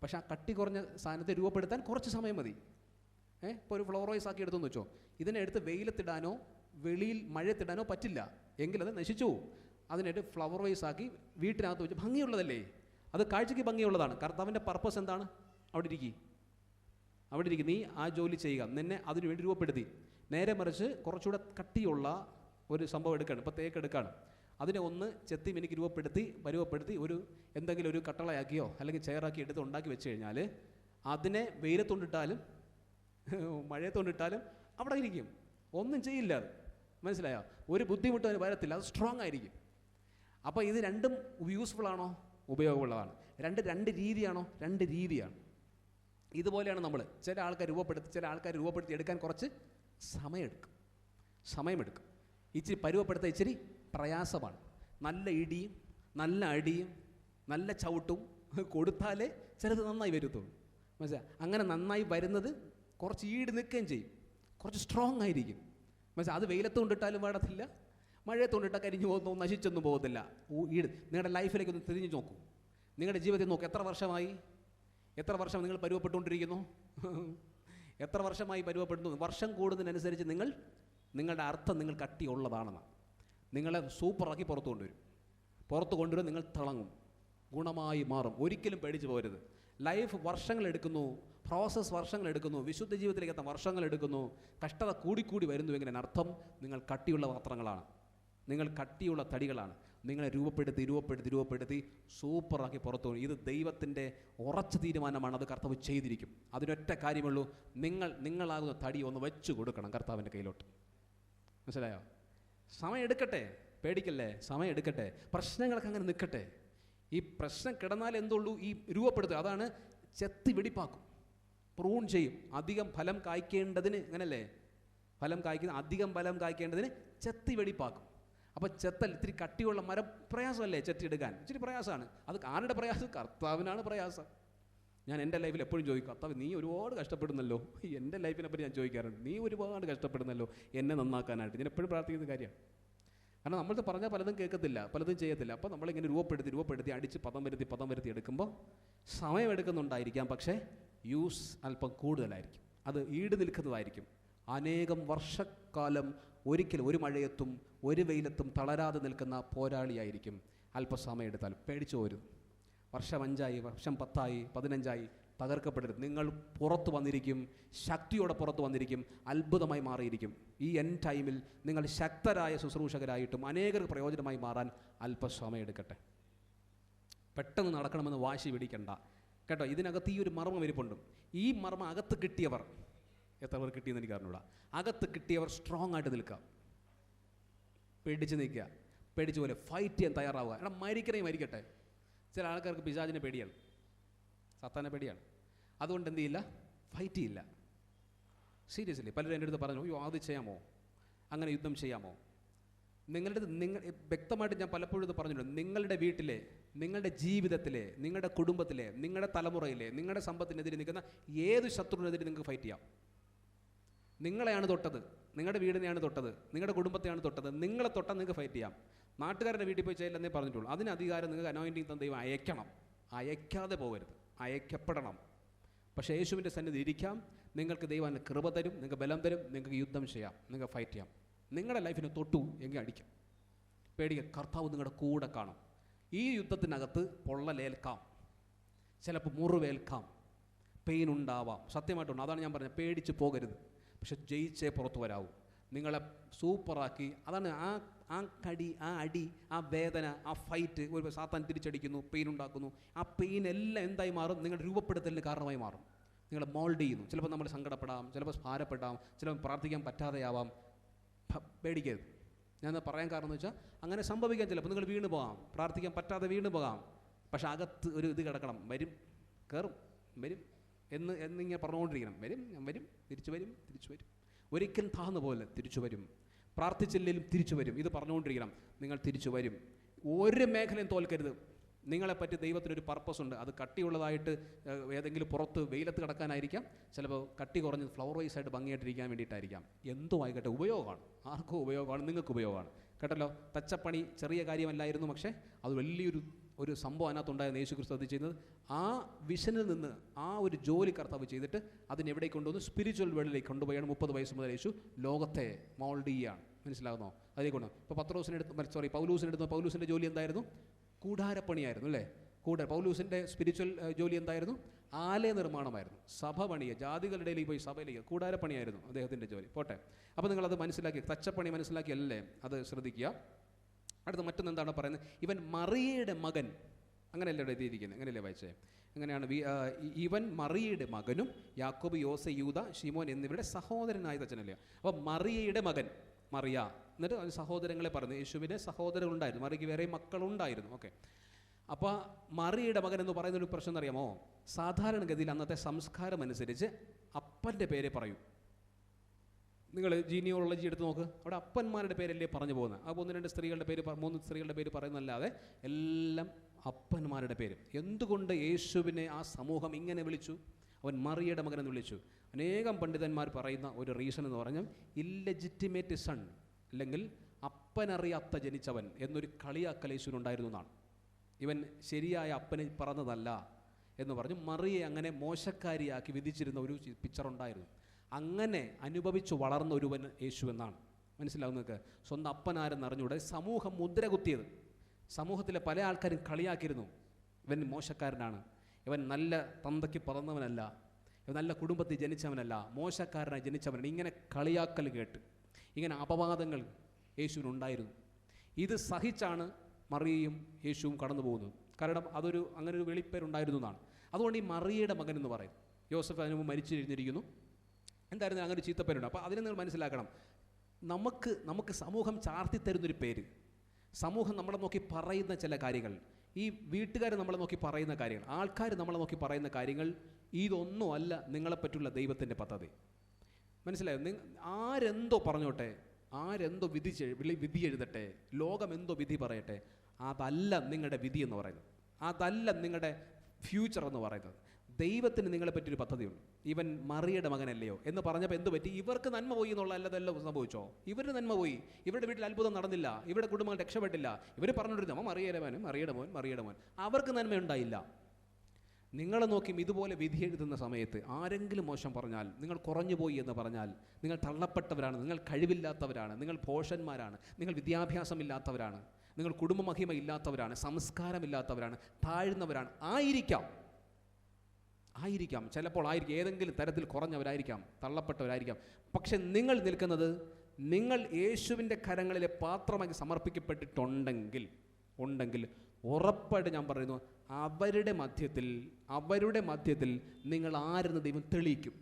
പക്ഷെ ആ കട്ടി കുറഞ്ഞ സാധനത്തെ രൂപപ്പെടുത്താൻ കുറച്ച് സമയം മതി. ഇപ്പോൾ ഒരു ഫ്ലവർ വൈസ് ആക്കി എടുത്തെന്ന് വെച്ചോ, ഇതിനെ എടുത്ത് വെയിലത്തിടാനോ വെളിയിൽ മഴയത്തിടാനോ പറ്റില്ല, എങ്കിലത് നശിച്ചു പോകും. അതിനായിട്ട് ഫ്ലവർ വൈസ് ആക്കി വീട്ടിനകത്ത് വെച്ച് ഭംഗിയുള്ളതല്ലേ, അത് കാഴ്ചയ്ക്ക് ഭംഗിയുള്ളതാണ്. കർത്താവിൻ്റെ പർപ്പസ് എന്താണ്? അവിടെ ഇരിക്കും, നീ ആ ജോലി ചെയ്യുക, നിന്നെ അതിനുവേണ്ടി രൂപപ്പെടുത്തി. നേരെ മറിച്ച് കുറച്ചുകൂടെ കട്ടിയുള്ള ഒരു സംഭവം എടുക്കുകയാണ്, ഇപ്പോൾ തേക്കെടുക്കുകയാണ്. അതിനെ ഒന്ന് ചെത്തി മിനുക്കി പരുവപ്പെടുത്തി എന്തെങ്കിലും ഒരു കട്ടളയാക്കിയോ അല്ലെങ്കിൽ ചെയറാക്കി എടുത്ത് ഉണ്ടാക്കി വെച്ച് കഴിഞ്ഞാൽ അതിനെ വെയിലത്തുകൊണ്ടിട്ടാലും മഴയത്തുകൊണ്ടിട്ടാലും അവിടെ ഇരിക്കും, ഒന്നും ചെയ്യില്ല. അത് മനസ്സിലായോ? ഒരു ബുദ്ധിമുട്ടും അതിന് വരത്തില്ല, അത് സ്ട്രോങ് ആയിരിക്കും. അപ്പോൾ ഇത് രണ്ടും യൂസ്ഫുൾ ആണോ? ഉപയോഗമുള്ളതാണ്. രണ്ട് രീതിയാണോ? രണ്ട് രീതിയാണ്. ഇതുപോലെയാണ് നമ്മൾ ചില ആൾക്കാർ രൂപപ്പെടുത്തി എടുക്കാൻ കുറച്ച് സമയമെടുക്കും. ഇച്ചിരി പരുവപ്പെടുത്താൻ ഇച്ചിരി പ്രയാസമാണ്. നല്ല ഇടിയും നല്ല അടിയും നല്ല ചവിട്ടും കൊടുത്താലേ ചിലത് നന്നായി വരുത്തുള്ളൂ. മനസ്സിലായി? അങ്ങനെ നന്നായി വരുന്നത് കുറച്ച് ഈട് നിൽക്കുകയും ചെയ്യും, കുറച്ച് സ്ട്രോങ് ആയിരിക്കും. മനസ്സിലായി? അത് വെയിലത്ത് കൊണ്ടിട്ടാലും വേണ്ടത്തില്ല, മഴയത്ത് കൊണ്ടിട്ടാൽ കരിഞ്ഞു പോകുന്നു, നശിച്ചൊന്നും പോകത്തില്ല. നിങ്ങളുടെ ലൈഫിലേക്ക് ഒന്ന് തിരിഞ്ഞു നോക്കൂ, നിങ്ങളുടെ ജീവിതത്തിൽ നോക്കൂ. എത്ര വർഷം നിങ്ങൾ പരുവപ്പെട്ടുകൊണ്ടിരിക്കുന്നു? എത്ര വർഷമായി പരുവപ്പെടുന്നു? വർഷം കൂടുന്നതിനനുസരിച്ച് നിങ്ങളുടെ അർത്ഥം നിങ്ങൾ കട്ടിയുള്ളതാണെന്ന് നിങ്ങളെ സൂപ്പറാക്കി പുറത്തു കൊണ്ടുവരും. നിങ്ങൾ തിളങ്ങും, ഗുണമായി മാറും. ഒരിക്കലും പേടിച്ച് പോകരുത്. ലൈഫ് വർഷങ്ങളെടുക്കുന്നു, പ്രോസസ്സ് വർഷങ്ങളെടുക്കുന്നു, വിശുദ്ധ ജീവിതത്തിലേക്ക് എത്താൻ വർഷങ്ങളെടുക്കുന്നു. കഷ്ടത കൂടിക്കൂടി വരുന്നുവെങ്കിൽ അർത്ഥം നിങ്ങൾ കട്ടിയുള്ള പാത്രങ്ങളാണ്, നിങ്ങൾ കട്ടിയുള്ള തടികളാണ്. നിങ്ങളെ രൂപപ്പെടുത്തി സൂപ്പറാക്കി പുറത്തു വരും. ഇത് ദൈവത്തിൻ്റെ ഉറച്ച തീരുമാനമാണ്. അത് കർത്താവ് ചെയ്തിരിക്കും. അതിനൊറ്റ കാര്യമുള്ളൂ, നിങ്ങളാകുന്ന തടി ഒന്ന് വെച്ച് കൊടുക്കണം കർത്താവിൻ്റെ കയ്യിലോട്ട്. മനസ്സിലായോ? സമയം എടുക്കട്ടെ, പേടിക്കല്ലേ, സമയം എടുക്കട്ടെ. പ്രശ്നങ്ങളൊക്കെ അങ്ങനെ നിൽക്കട്ടെ. ഈ പ്രശ്നം കിടന്നാൽ എന്തുള്ളൂ? ഈ രൂപപ്പെടുത്തുക. അതാണ് ചെത്തി വെടിപ്പാക്കും, പ്രൂൺ ചെയ്യും. അധികം ഫലം കായ്ക്കേണ്ടതിന്, അങ്ങനല്ലേ, അധികം ഫലം കായ്ക്കേണ്ടതിന് ചെത്തി വെടിപ്പാക്കും. അപ്പോൾ ചെത്തൽ ഇത്തിരി കട്ടിയുള്ള മരം പ്രയാസമല്ലേ ചെത്തിയെടുക്കാൻ? ഇച്ചിരി പ്രയാസമാണ്. അത് ആരുടെ പ്രയാസം? കർത്താവിനാണ് പ്രയാസം. ഞാൻ എൻ്റെ ലൈഫിൽ എപ്പോഴും ചോദിക്കും, കർത്താവ് നീ ഒരുപാട് കഷ്ടപ്പെടുന്നല്ലോ. എൻ്റെ ലൈഫിനെപ്പറ്റി ഞാൻ ചോദിക്കാറുണ്ട്, നീ ഒരുപാട് കഷ്ടപ്പെടുന്നല്ലോ എന്നെ നന്നാക്കാനായിട്ട്. ഞാൻ എപ്പോഴും പ്രാർത്ഥിക്കുന്ന കാര്യമാണ്. കാരണം നമ്മൾക്ക് പറഞ്ഞാൽ പലതും കേൾക്കത്തില്ല, പലതും ചെയ്യത്തില്ല. അപ്പോൾ നമ്മളിങ്ങനെ രൂപപ്പെടുത്തി അടിച്ച് പദം വരുത്തി എടുക്കുമ്പോൾ സമയമെടുക്കുന്നുണ്ടായിരിക്കാം, പക്ഷേ യൂസ് അല്പം കൂടുതലായിരിക്കും. അത് ഈട് നിൽക്കുന്നതായിരിക്കും. അനേകം വർഷക്കാലം ഒരിക്കലും ഒരു മഴയത്തും ഒരു വെയിലത്തും തളരാതെ നിൽക്കുന്ന പോരാളിയായിരിക്കും. അല്പസമയം എടുത്താൽ പേടിച്ചു പോരും. വർഷം 5 വർഷം 10 15 തകർക്കപ്പെടരുത്. നിങ്ങൾ പുറത്തു വന്നിരിക്കും, ശക്തിയോടെ പുറത്തു വന്നിരിക്കും, അത്ഭുതമായി മാറിയിരിക്കും. ഈ എൻഡ് ടൈമിൽ നിങ്ങൾ ശക്തരായ ശുശ്രൂഷകരായിട്ടും അനേകർക്ക് പ്രയോജനമായി മാറാൻ അല്പസമയം എടുക്കട്ടെ. പെട്ടെന്ന് നടക്കണമെന്ന് വാശി പിടിക്കണ്ട കേട്ടോ. ഇതിനകത്ത് ഈ ഒരു മർമ്മം ഇരിപ്പുണ്ട്. ഈ മർമ്മം അകത്ത് കിട്ടിയവർ, എത്ര പേർ കിട്ടിയെന്ന് എനിക്ക് അറിഞ്ഞൂടാ, അകത്ത് കിട്ടിയവർ സ്ട്രോങ് ആയിട്ട് നിൽക്കുക, പേടിച്ച് നിൽക്കുക, പേടിച്ച് പോലെ ഫൈറ്റ് ചെയ്യാൻ തയ്യാറാവുക. എടാ മരിക്കട്ടെ. ചില ആൾക്കാർക്ക് പിശാചിനെ പേടിയാണ്, സത്താനെ പേടിയാണ്. അതുകൊണ്ട് എന്ത് ചെയ്യില്ല, ഫൈറ്റ് ചെയ്യില്ല. സീരിയസ്ലി പലരും എൻ്റെ അടുത്ത് പറഞ്ഞു, അയ്യോ അത് ചെയ്യാമോ, അങ്ങനെ യുദ്ധം ചെയ്യാമോ? നിങ്ങൾ വ്യക്തമായിട്ട് ഞാൻ പലപ്പോഴും ഇത് പറഞ്ഞിട്ടുണ്ട്. നിങ്ങളുടെ വീട്ടിലെ, നിങ്ങളുടെ ജീവിതത്തിലെ, നിങ്ങളുടെ കുടുംബത്തിലെ, നിങ്ങളുടെ തലമുറയിലെ, നിങ്ങളുടെ സമ്പത്തിനെതിരെ നിൽക്കുന്ന ഏത് ശത്രുവിനെതിരെ നിങ്ങൾക്ക് ഫൈറ്റ് ചെയ്യാം. നിങ്ങളെയാണ് തൊട്ടത്, നിങ്ങളുടെ വീടിനെയാണ് തൊട്ടത്, നിങ്ങളുടെ കുടുംബത്തെയാണ് തൊട്ടത്, നിങ്ങളെ തൊട്ടാൽ നിങ്ങൾക്ക് ഫൈറ്റ് ചെയ്യാം. നാട്ടുകാരുടെ വീട്ടിൽ പോയി ചെയ്യില്ലെന്നേ പറഞ്ഞിട്ടുള്ളൂ. അതിന് അധികാരം നിങ്ങൾക്ക് അനോയിൻറ്റിങ് തന്ന ദൈവം അയക്കണം. അയക്കാതെ പോകരുത്, അയക്കപ്പെടണം. പക്ഷേ യേശുവിൻ്റെ സന്നിധി ഇരിക്കാം. നിങ്ങൾക്ക് ദൈവം കൃപ തരും, നിങ്ങൾക്ക് ബലം തരും, നിങ്ങൾക്ക് യുദ്ധം ചെയ്യാം, നിങ്ങൾക്ക് ഫൈറ്റ് ചെയ്യാം. നിങ്ങളുടെ ലൈഫിന് തൊട്ടു എങ്കിൽ അടിക്കാം, പേടിക്കുക. കർത്താവ് നിങ്ങളുടെ കൂടെ കാണും. ഈ യുദ്ധത്തിനകത്ത് പൊള്ളലേൽക്കാം, ചിലപ്പോൾ മുറിവേൽക്കാം, പെയിൻ ഉണ്ടാവാം, സത്യമായിട്ടുണ്ട്. അതാണ് ഞാൻ പറഞ്ഞത്, പേടിച്ച് പോകരുത്. പക്ഷെ ജയിച്ചേ പുറത്തു വരാവൂ. നിങ്ങളെ സൂപ്പറാക്കി, അതാണ് ആ കടി, ആ അടി, ആ വേദന, ആ ഫൈറ്റ്. ഒരു സാത്താൻ തിരിച്ചടിക്കുന്നു, പെയിൻ ഉണ്ടാക്കുന്നു. ആ പെയിൻ എല്ലാം എന്തായി മാറും? നിങ്ങളുടെ രൂപപ്പെടുത്തലിന് കാരണമായി മാറും. നിങ്ങളെ മോൾഡ് ചെയ്യുന്നു. ചിലപ്പോൾ നമ്മൾ സങ്കടപ്പെടാം, ചിലപ്പോൾ ഭാരപ്പെടാം, ചിലപ്പോൾ പ്രാർത്ഥിക്കാൻ പറ്റാതെയാവാം. പേടിക്കരുത്. ഞാനത് പറയാൻ കാരണം എന്ന് വെച്ചാൽ അങ്ങനെ സംഭവിക്കാൻ ചിലപ്പോൾ നിങ്ങൾ വീണ് പോകാം, പ്രാർത്ഥിക്കാൻ പറ്റാതെ വീണ് പോകാം. പക്ഷെ അകത്ത് ഒരു ഇത് കിടക്കണം, വരും എന്നിങ്ങനെ പറഞ്ഞുകൊണ്ടിരിക്കണം. ഞാൻ വരും, തിരിച്ചു വരും. ഒരിക്കലും താഴ്ന്നു പോലെ തിരിച്ചു വരും. പ്രാർത്ഥിച്ചില്ലെങ്കിലും തിരിച്ചു വരും. ഇത് പറഞ്ഞുകൊണ്ടിരിക്കണം. നിങ്ങൾ തിരിച്ചു വരും. ഒരു മേഖലയും തോൽക്കരുത്. നിങ്ങളെപ്പറ്റി ദൈവത്തിനൊരു പർപ്പസ് ഉണ്ട്. അത് കട്ടിയുള്ളതായിട്ട് ഏതെങ്കിലും പുറത്ത് വെയിലത്ത് കിടക്കാനായിരിക്കാം, ചിലപ്പോൾ കട്ടി കുറഞ്ഞ് ഫ്ലവർ വൈസായിട്ട് ഭംഗിയായിട്ടിരിക്കാൻ വേണ്ടിയിട്ടായിരിക്കാം. എന്തോ ആയിക്കട്ടെ, ഉപയോഗമാണ്. ആർക്കും ഉപയോഗമാണ്, നിങ്ങൾക്ക് ഉപയോഗമാണ് കേട്ടല്ലോ. തച്ചപ്പണി ചെറിയ കാര്യമല്ലായിരുന്നു, പക്ഷേ അത് വലിയൊരു സംഭവം അതിനകത്തുണ്ടായിരുന്നു. യേശു ക്രിസ്തു അത് ചെയ്യുന്നത് ആ വിഷനിൽ നിന്ന്, ആ ഒരു ജോലി കർത്താവ് ചെയ്തിട്ട് അതിനെവിടേക്ക് കൊണ്ടുവന്ന് സ്പിരിച്വൽ വേൾഡിലേക്ക് കൊണ്ടുപോയാണ്. 30 വയസ്സ് മുതൽ യേശു ലോകത്തെ മോൾഡ് ചെയ്യുകയാണ്. മനസ്സിലാകുന്നോ? അതിലേക്ക് കൊണ്ട് ഇപ്പോൾ പൗലൂസിൻ്റെ ജോലി എന്തായിരുന്നു? കൂടാരപ്പണിയായിരുന്നു അല്ലേ? പൗലൂസിൻ്റെ സ്പിരിച്വൽ ജോലി എന്തായിരുന്നു? ആലയ നിർമ്മാണമായിരുന്നു. സഭ പണിയുക, ജാതികളുടെ ഇടയിലേക്ക് പോയി സഭയിലേക്ക്, കൂടാരപ്പണിയായിരുന്നു അദ്ദേഹത്തിൻ്റെ ജോലി. പോട്ടെ, അപ്പോൾ നിങ്ങളത് മനസ്സിലാക്കി, തച്ചപ്പണി മനസ്സിലാക്കിയല്ലേ? അത് ശ്രദ്ധിക്കുക. അടുത്ത മറ്റൊന്നെന്താണ് പറയുന്നത്? ഇവൻ മറിയയുടെ മകൻ, അങ്ങനെയല്ലേ ഇവിടെ എഴുതിയിരിക്കുന്നത്? അങ്ങനെയല്ലേ വായിച്ചേ? അങ്ങനെയാണ്. ഇവൻ മറിയയുടെ മകനും യാക്കോബ്, യോസ, യൂദ, ശിമോൻ എന്നിവരുടെ സഹോദരനായ തച്ചനല്ലേ. അപ്പോൾ മറിയയുടെ മകൻ മറിയ, എന്നിട്ട് സഹോദരങ്ങളെ പറഞ്ഞു. യേശുവിന് സഹോദരങ്ങളുണ്ടായിരുന്നു, മറിയയ്ക്ക് വേറെ മക്കളുണ്ടായിരുന്നു. ഓക്കെ, അപ്പോൾ മറിയയുടെ മകൻ എന്ന് പറയുന്നൊരു പ്രശ്നം എന്നറിയാമോ? സാധാരണഗതിയിൽ അന്നത്തെ സംസ്കാരം അനുസരിച്ച് അപ്പൻ്റെ പേരെ പറയൂ. നിങ്ങൾ ജീനിയോളജി എടുത്ത് നോക്ക്, അവിടെ അപ്പന്മാരുടെ പേരല്ലേ പറഞ്ഞു പോകുന്നത്. ആ 1-2 സ്ത്രീകളുടെ പേര് 3 സ്ത്രീകളുടെ പേര് പറയുന്നതല്ലാതെ എല്ലാം അപ്പന്മാരുടെ പേര്. എന്തുകൊണ്ട് യേശുവിനെ ആ സമൂഹം ഇങ്ങനെ വിളിച്ചു? അവൻ മറിയയുടെ മകനെന്ന് വിളിച്ചു. അനേകം പണ്ഡിതന്മാർ പറയുന്ന ഒരു റീസൺ എന്ന് പറഞ്ഞാൽ ഇല്ലെജിറ്റിമേറ്റ് സൺ, അല്ലെങ്കിൽ അപ്പനറിയാത്ത ജനിച്ചവൻ എന്നൊരു കളിയാക്കൽ യേശുവിനുണ്ടായിരുന്നു എന്നാണ്. ഇവൻ ശരിയായ അപ്പന് പറഞ്ഞതല്ല എന്ന് പറഞ്ഞ് മറിയെ അങ്ങനെ മോശക്കാരിയാക്കി വിധിച്ചിരുന്ന ഒരു പിക്ചറുണ്ടായിരുന്നു. അങ്ങനെ അനുഭവിച്ചു വളർന്ന ഒരുവൻ യേശു എന്നാണ്. മനസ്സിലാവുന്നതൊക്കെ സ്വന്തം അപ്പനാരെന്നറിഞ്ഞൂടെ സമൂഹം മുദ്ര കുത്തിയത്. സമൂഹത്തിലെ പല ആൾക്കാരും കളിയാക്കിയിരുന്നു, ഇവൻ മോശക്കാരനാണ്, ഇവൻ നല്ല തന്തയ്ക്ക് പറന്നവനല്ല, ഇവൻ നല്ല കുടുംബത്തിൽ ജനിച്ചവനല്ല, മോശക്കാരനായി ജനിച്ചവനാണ്. ഇങ്ങനെ കളിയാക്കൽ കേട്ട് ഇങ്ങനെ അപവാദങ്ങൾ യേശുവിനുണ്ടായിരുന്നു. ഇത് സഹിച്ചാണ് മറിയയും യേശുവും കടന്നു പോകുന്നത്. കാരണം അങ്ങനെ ഒരു വെളിപ്പേരുണ്ടായിരുന്നു എന്നാണ്. അതുകൊണ്ട് ഈ മറിയയുടെ മകൻ എന്ന് പറയും. യോസഫ് അതിന് മുമ്പ് മരിച്ചു കഴിഞ്ഞിരിക്കുന്നു. എന്തായിരുന്നു അങ്ങനെ ഒരു ചീത്തപ്പേരുണ്ട്. അപ്പോൾ അതിനെ നിങ്ങൾ മനസ്സിലാക്കണം. നമുക്ക് സമൂഹം ചാർത്തിത്തരുന്നൊരു പേര്, സമൂഹം നമ്മളെ നോക്കി പറയുന്ന ചില കാര്യങ്ങൾ, ഈ വീട്ടുകാർ നമ്മളെ നോക്കി പറയുന്ന കാര്യങ്ങൾ, ആൾക്കാർ നമ്മളെ നോക്കി പറയുന്ന കാര്യങ്ങൾ, ഇതൊന്നും അല്ല നിങ്ങളെപ്പറ്റിയുള്ള ദൈവത്തിൻ്റെ പദ്ധതി. മനസ്സിലായോ? ആരെന്തോ പറഞ്ഞോട്ടെ, ആരെന്തോ വിധി എഴുതട്ടെ, ലോകം എന്തോ വിധി പറയട്ടെ, അതല്ല നിങ്ങളുടെ വിധി എന്ന് പറയുന്നത്, അതല്ല നിങ്ങളുടെ ഫ്യൂച്ചർ എന്ന് പറയുന്നത്. ദൈവത്തിന് നിങ്ങളെ പറ്റിയൊരു പദ്ധതിയുണ്ട്. ഇവൻ മറിയയുടെ മകനല്ലയോ എന്ന് പറഞ്ഞപ്പോൾ എന്ത് പറ്റി? ഇവർക്ക് നന്മ പോയി എന്നുള്ള അല്ലതെല്ലാം സംഭവിച്ചോ? ഇവരുടെ നന്മ പോയി, ഇവരുടെ വീട്ടിൽ അത്ഭുതം നടന്നില്ല, ഇവരുടെ കുടുംബങ്ങൾ രക്ഷപ്പെട്ടില്ല. ഇവർ പറഞ്ഞുകൊണ്ടിരുന്നു മറിയയുടെ മോൻ. അവർക്ക് നന്മയുണ്ടായില്ല. നിങ്ങളെ നോക്കിയും ഇതുപോലെ വിധി എഴുതുന്ന സമയത്ത് ആരെങ്കിലും മോശം പറഞ്ഞാൽ, നിങ്ങൾ കുറഞ്ഞുപോയി എന്ന് പറഞ്ഞാൽ, നിങ്ങൾ തള്ളപ്പെട്ടവരാണ്, നിങ്ങൾ കഴിവില്ലാത്തവരാണ്, നിങ്ങൾ ഭോഷന്മാരാണ്, നിങ്ങൾ വിദ്യാഭ്യാസമില്ലാത്തവരാണ്, നിങ്ങൾ കുടുംബമഹിമ ഇല്ലാത്തവരാണ്, സംസ്കാരമില്ലാത്തവരാണ്, താഴ്ന്നവരാണ്, ആയിരിക്കാം. ചിലപ്പോൾ ഏതെങ്കിലും തരത്തിൽ കുറഞ്ഞവരായിരിക്കാം, തള്ളപ്പെട്ടവരായിരിക്കാം. പക്ഷെ നിങ്ങൾ നിൽക്കുന്നത്, നിങ്ങൾ യേശുവിൻ്റെ കരങ്ങളിലെ പാത്രമായി സമർപ്പിക്കപ്പെട്ടിട്ടുണ്ടെങ്കിൽ ഉറപ്പായിട്ട് ഞാൻ പറയുന്നു, അവരുടെ മധ്യത്തിൽ നിങ്ങൾ ആരെന്ന് ദൈവം തെളിയിക്കും.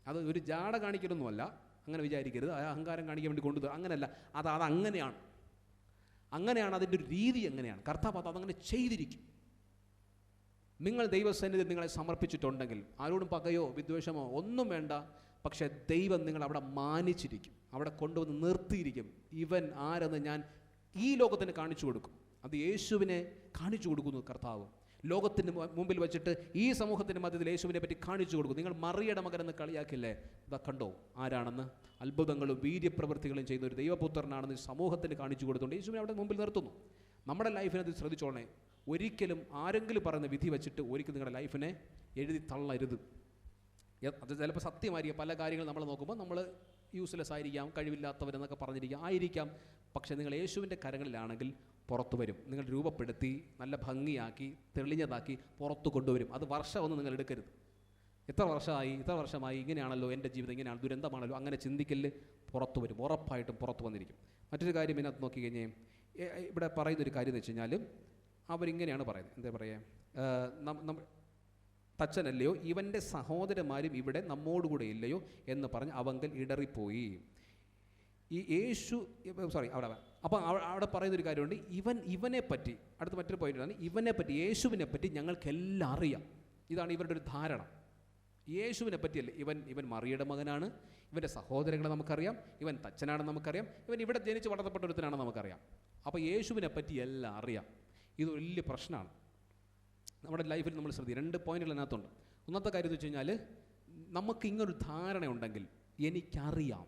അത് ഒരു ജാട കാണിക്കലൊന്നുമല്ല, അങ്ങനെ വിചാരിക്കരുത്. അഹങ്കാരം കാണിക്കാൻ വേണ്ടി കൊണ്ടുവരും, അങ്ങനെയല്ല. അങ്ങനെയാണ് അതിൻ്റെ ഒരു രീതി. അങ്ങനെയാണ് കർത്താവ് അതങ്ങനെ ചെയ്തിരിക്കും. നിങ്ങൾ ദൈവസന്നിധിയിൽ നിങ്ങളെ സമർപ്പിച്ചിട്ടുണ്ടെങ്കിൽ ആരോടും പകയോ വിദ്വേഷമോ ഒന്നും വേണ്ട. പക്ഷേ ദൈവം നിങ്ങൾ അവിടെ മാനിച്ചിരിക്കും, അവിടെ കൊണ്ടുവന്ന് നിർത്തിയിരിക്കും. ഇവൻ ആരെന്ന് ഞാൻ ഈ ലോകത്തിന് കാണിച്ചു കൊടുക്കും. അത് യേശുവിനെ കാണിച്ചു കൊടുക്കുന്നു കർത്താവ്. ലോകത്തിന് മുമ്പിൽ വെച്ചിട്ട് ഈ സമൂഹത്തിൻ്റെ മധ്യത്തിൽ യേശുവിനെ പറ്റി കാണിച്ചു കൊടുക്കും. നിങ്ങൾ മറിയയുടെ മകനെന്ന് കളിയാക്കില്ലേ? ഇതാ കണ്ടോ ആരാണെന്ന്. അത്ഭുതങ്ങളും വീര്യപ്രവൃത്തികളും ചെയ്യുന്ന ഒരു ദൈവപുത്രനാണെന്ന് സമൂഹത്തിന് കാണിച്ചു കൊടുത്തുകൊണ്ട് യേശുവിനെ അവിടെ മുമ്പിൽ നിർത്തുന്നു. നമ്മുടെ ലൈഫിനത് ശ്രദ്ധിച്ചോളണേ. ഒരിക്കലും ആരെങ്കിലും പറയുന്ന വിധി വെച്ചിട്ട് ഒരിക്കലും നിങ്ങളുടെ ലൈഫിനെ എഴുതി തള്ളരുത്. അത് ചിലപ്പോൾ സത്യമായിരിക്കും. പല കാര്യങ്ങൾ നമ്മൾ നോക്കുമ്പോൾ നമ്മൾ യൂസ്ലെസ് ആയിരിക്കാം, കഴിവില്ലാത്തവരെന്നൊക്കെ പറഞ്ഞിരിക്കാം. പക്ഷേ നിങ്ങൾ യേശുവിൻ്റെ കരങ്ങളിലാണെങ്കിൽ പുറത്തു വരും. നിങ്ങൾ രൂപപ്പെടുത്തി നല്ല ഭംഗിയാക്കി തെളിഞ്ഞതാക്കി പുറത്തു കൊണ്ടുവരും. അത് വർഷമൊന്നും നിങ്ങൾ എടുക്കരുത്. ഇത്ര വർഷമായി ഇങ്ങനെയാണല്ലോ എൻ്റെ ജീവിതം, ഇങ്ങനെയാണ്, ദുരന്തമാണല്ലോ, അങ്ങനെ ചിന്തിക്കല്. പുറത്തു വരും, ഉറപ്പായിട്ടും പുറത്തു വന്നിരിക്കും. മറ്റൊരു കാര്യം ഇതിനകത്ത് നോക്കിക്കഴിഞ്ഞാൽ ഇവിടെ പറയുന്നൊരു കാര്യം എന്ന് വെച്ച് കഴിഞ്ഞാൽ അവരിങ്ങനെയാണ് പറയുന്നത്. എന്താ പറയുക? തച്ചനല്ലയോ, ഇവൻ്റെ സഹോദരന്മാരും ഇവിടെ നമ്മോടുകൂടെ ഇല്ലയോ എന്ന് പറഞ്ഞ് അവങ്കൽ ഇടറിപ്പോയി. ഈ യേശു അപ്പോൾ അവിടെ പറയുന്നൊരു കാര്യമുണ്ട്. ഇവനെ പറ്റി അടുത്ത മറ്റൊരു പോയിന്റാണ്, ഇവനെ പറ്റി, യേശുവിനെ പറ്റി ഞങ്ങൾക്കെല്ലാം അറിയാം. ഇതാണ് ഇവരുടെ ഒരു ധാരണ. യേശുവിനെ പറ്റിയല്ലേ, ഇവൻ മറിയയുടെ മകനാണ്, ഇവൻ്റെ സഹോദരങ്ങളെ നമുക്കറിയാം, ഇവൻ തച്ചനാണെന്ന് നമുക്കറിയാം, ഇവൻ ഇവിടെ ജനിച്ച് വളർത്തപ്പെട്ട ഒരുത്തനാണെന്ന് നമുക്കറിയാം. അപ്പോൾ യേശുവിനെ പറ്റി എല്ലാം അറിയാം. ഇത് വലിയ പ്രശ്നമാണ് നമ്മുടെ ലൈഫിൽ. നമ്മൾ ശ്രദ്ധിക്കുക, 2 പോയിന്റുകൾ അതിനകത്തുണ്ട്. ഒന്നാമത്തെ കാര്യം എന്ന് വെച്ച് കഴിഞ്ഞാൽ, നമുക്ക് ഇങ്ങനൊരു ധാരണ ഉണ്ടെങ്കിൽ, എനിക്കറിയാം,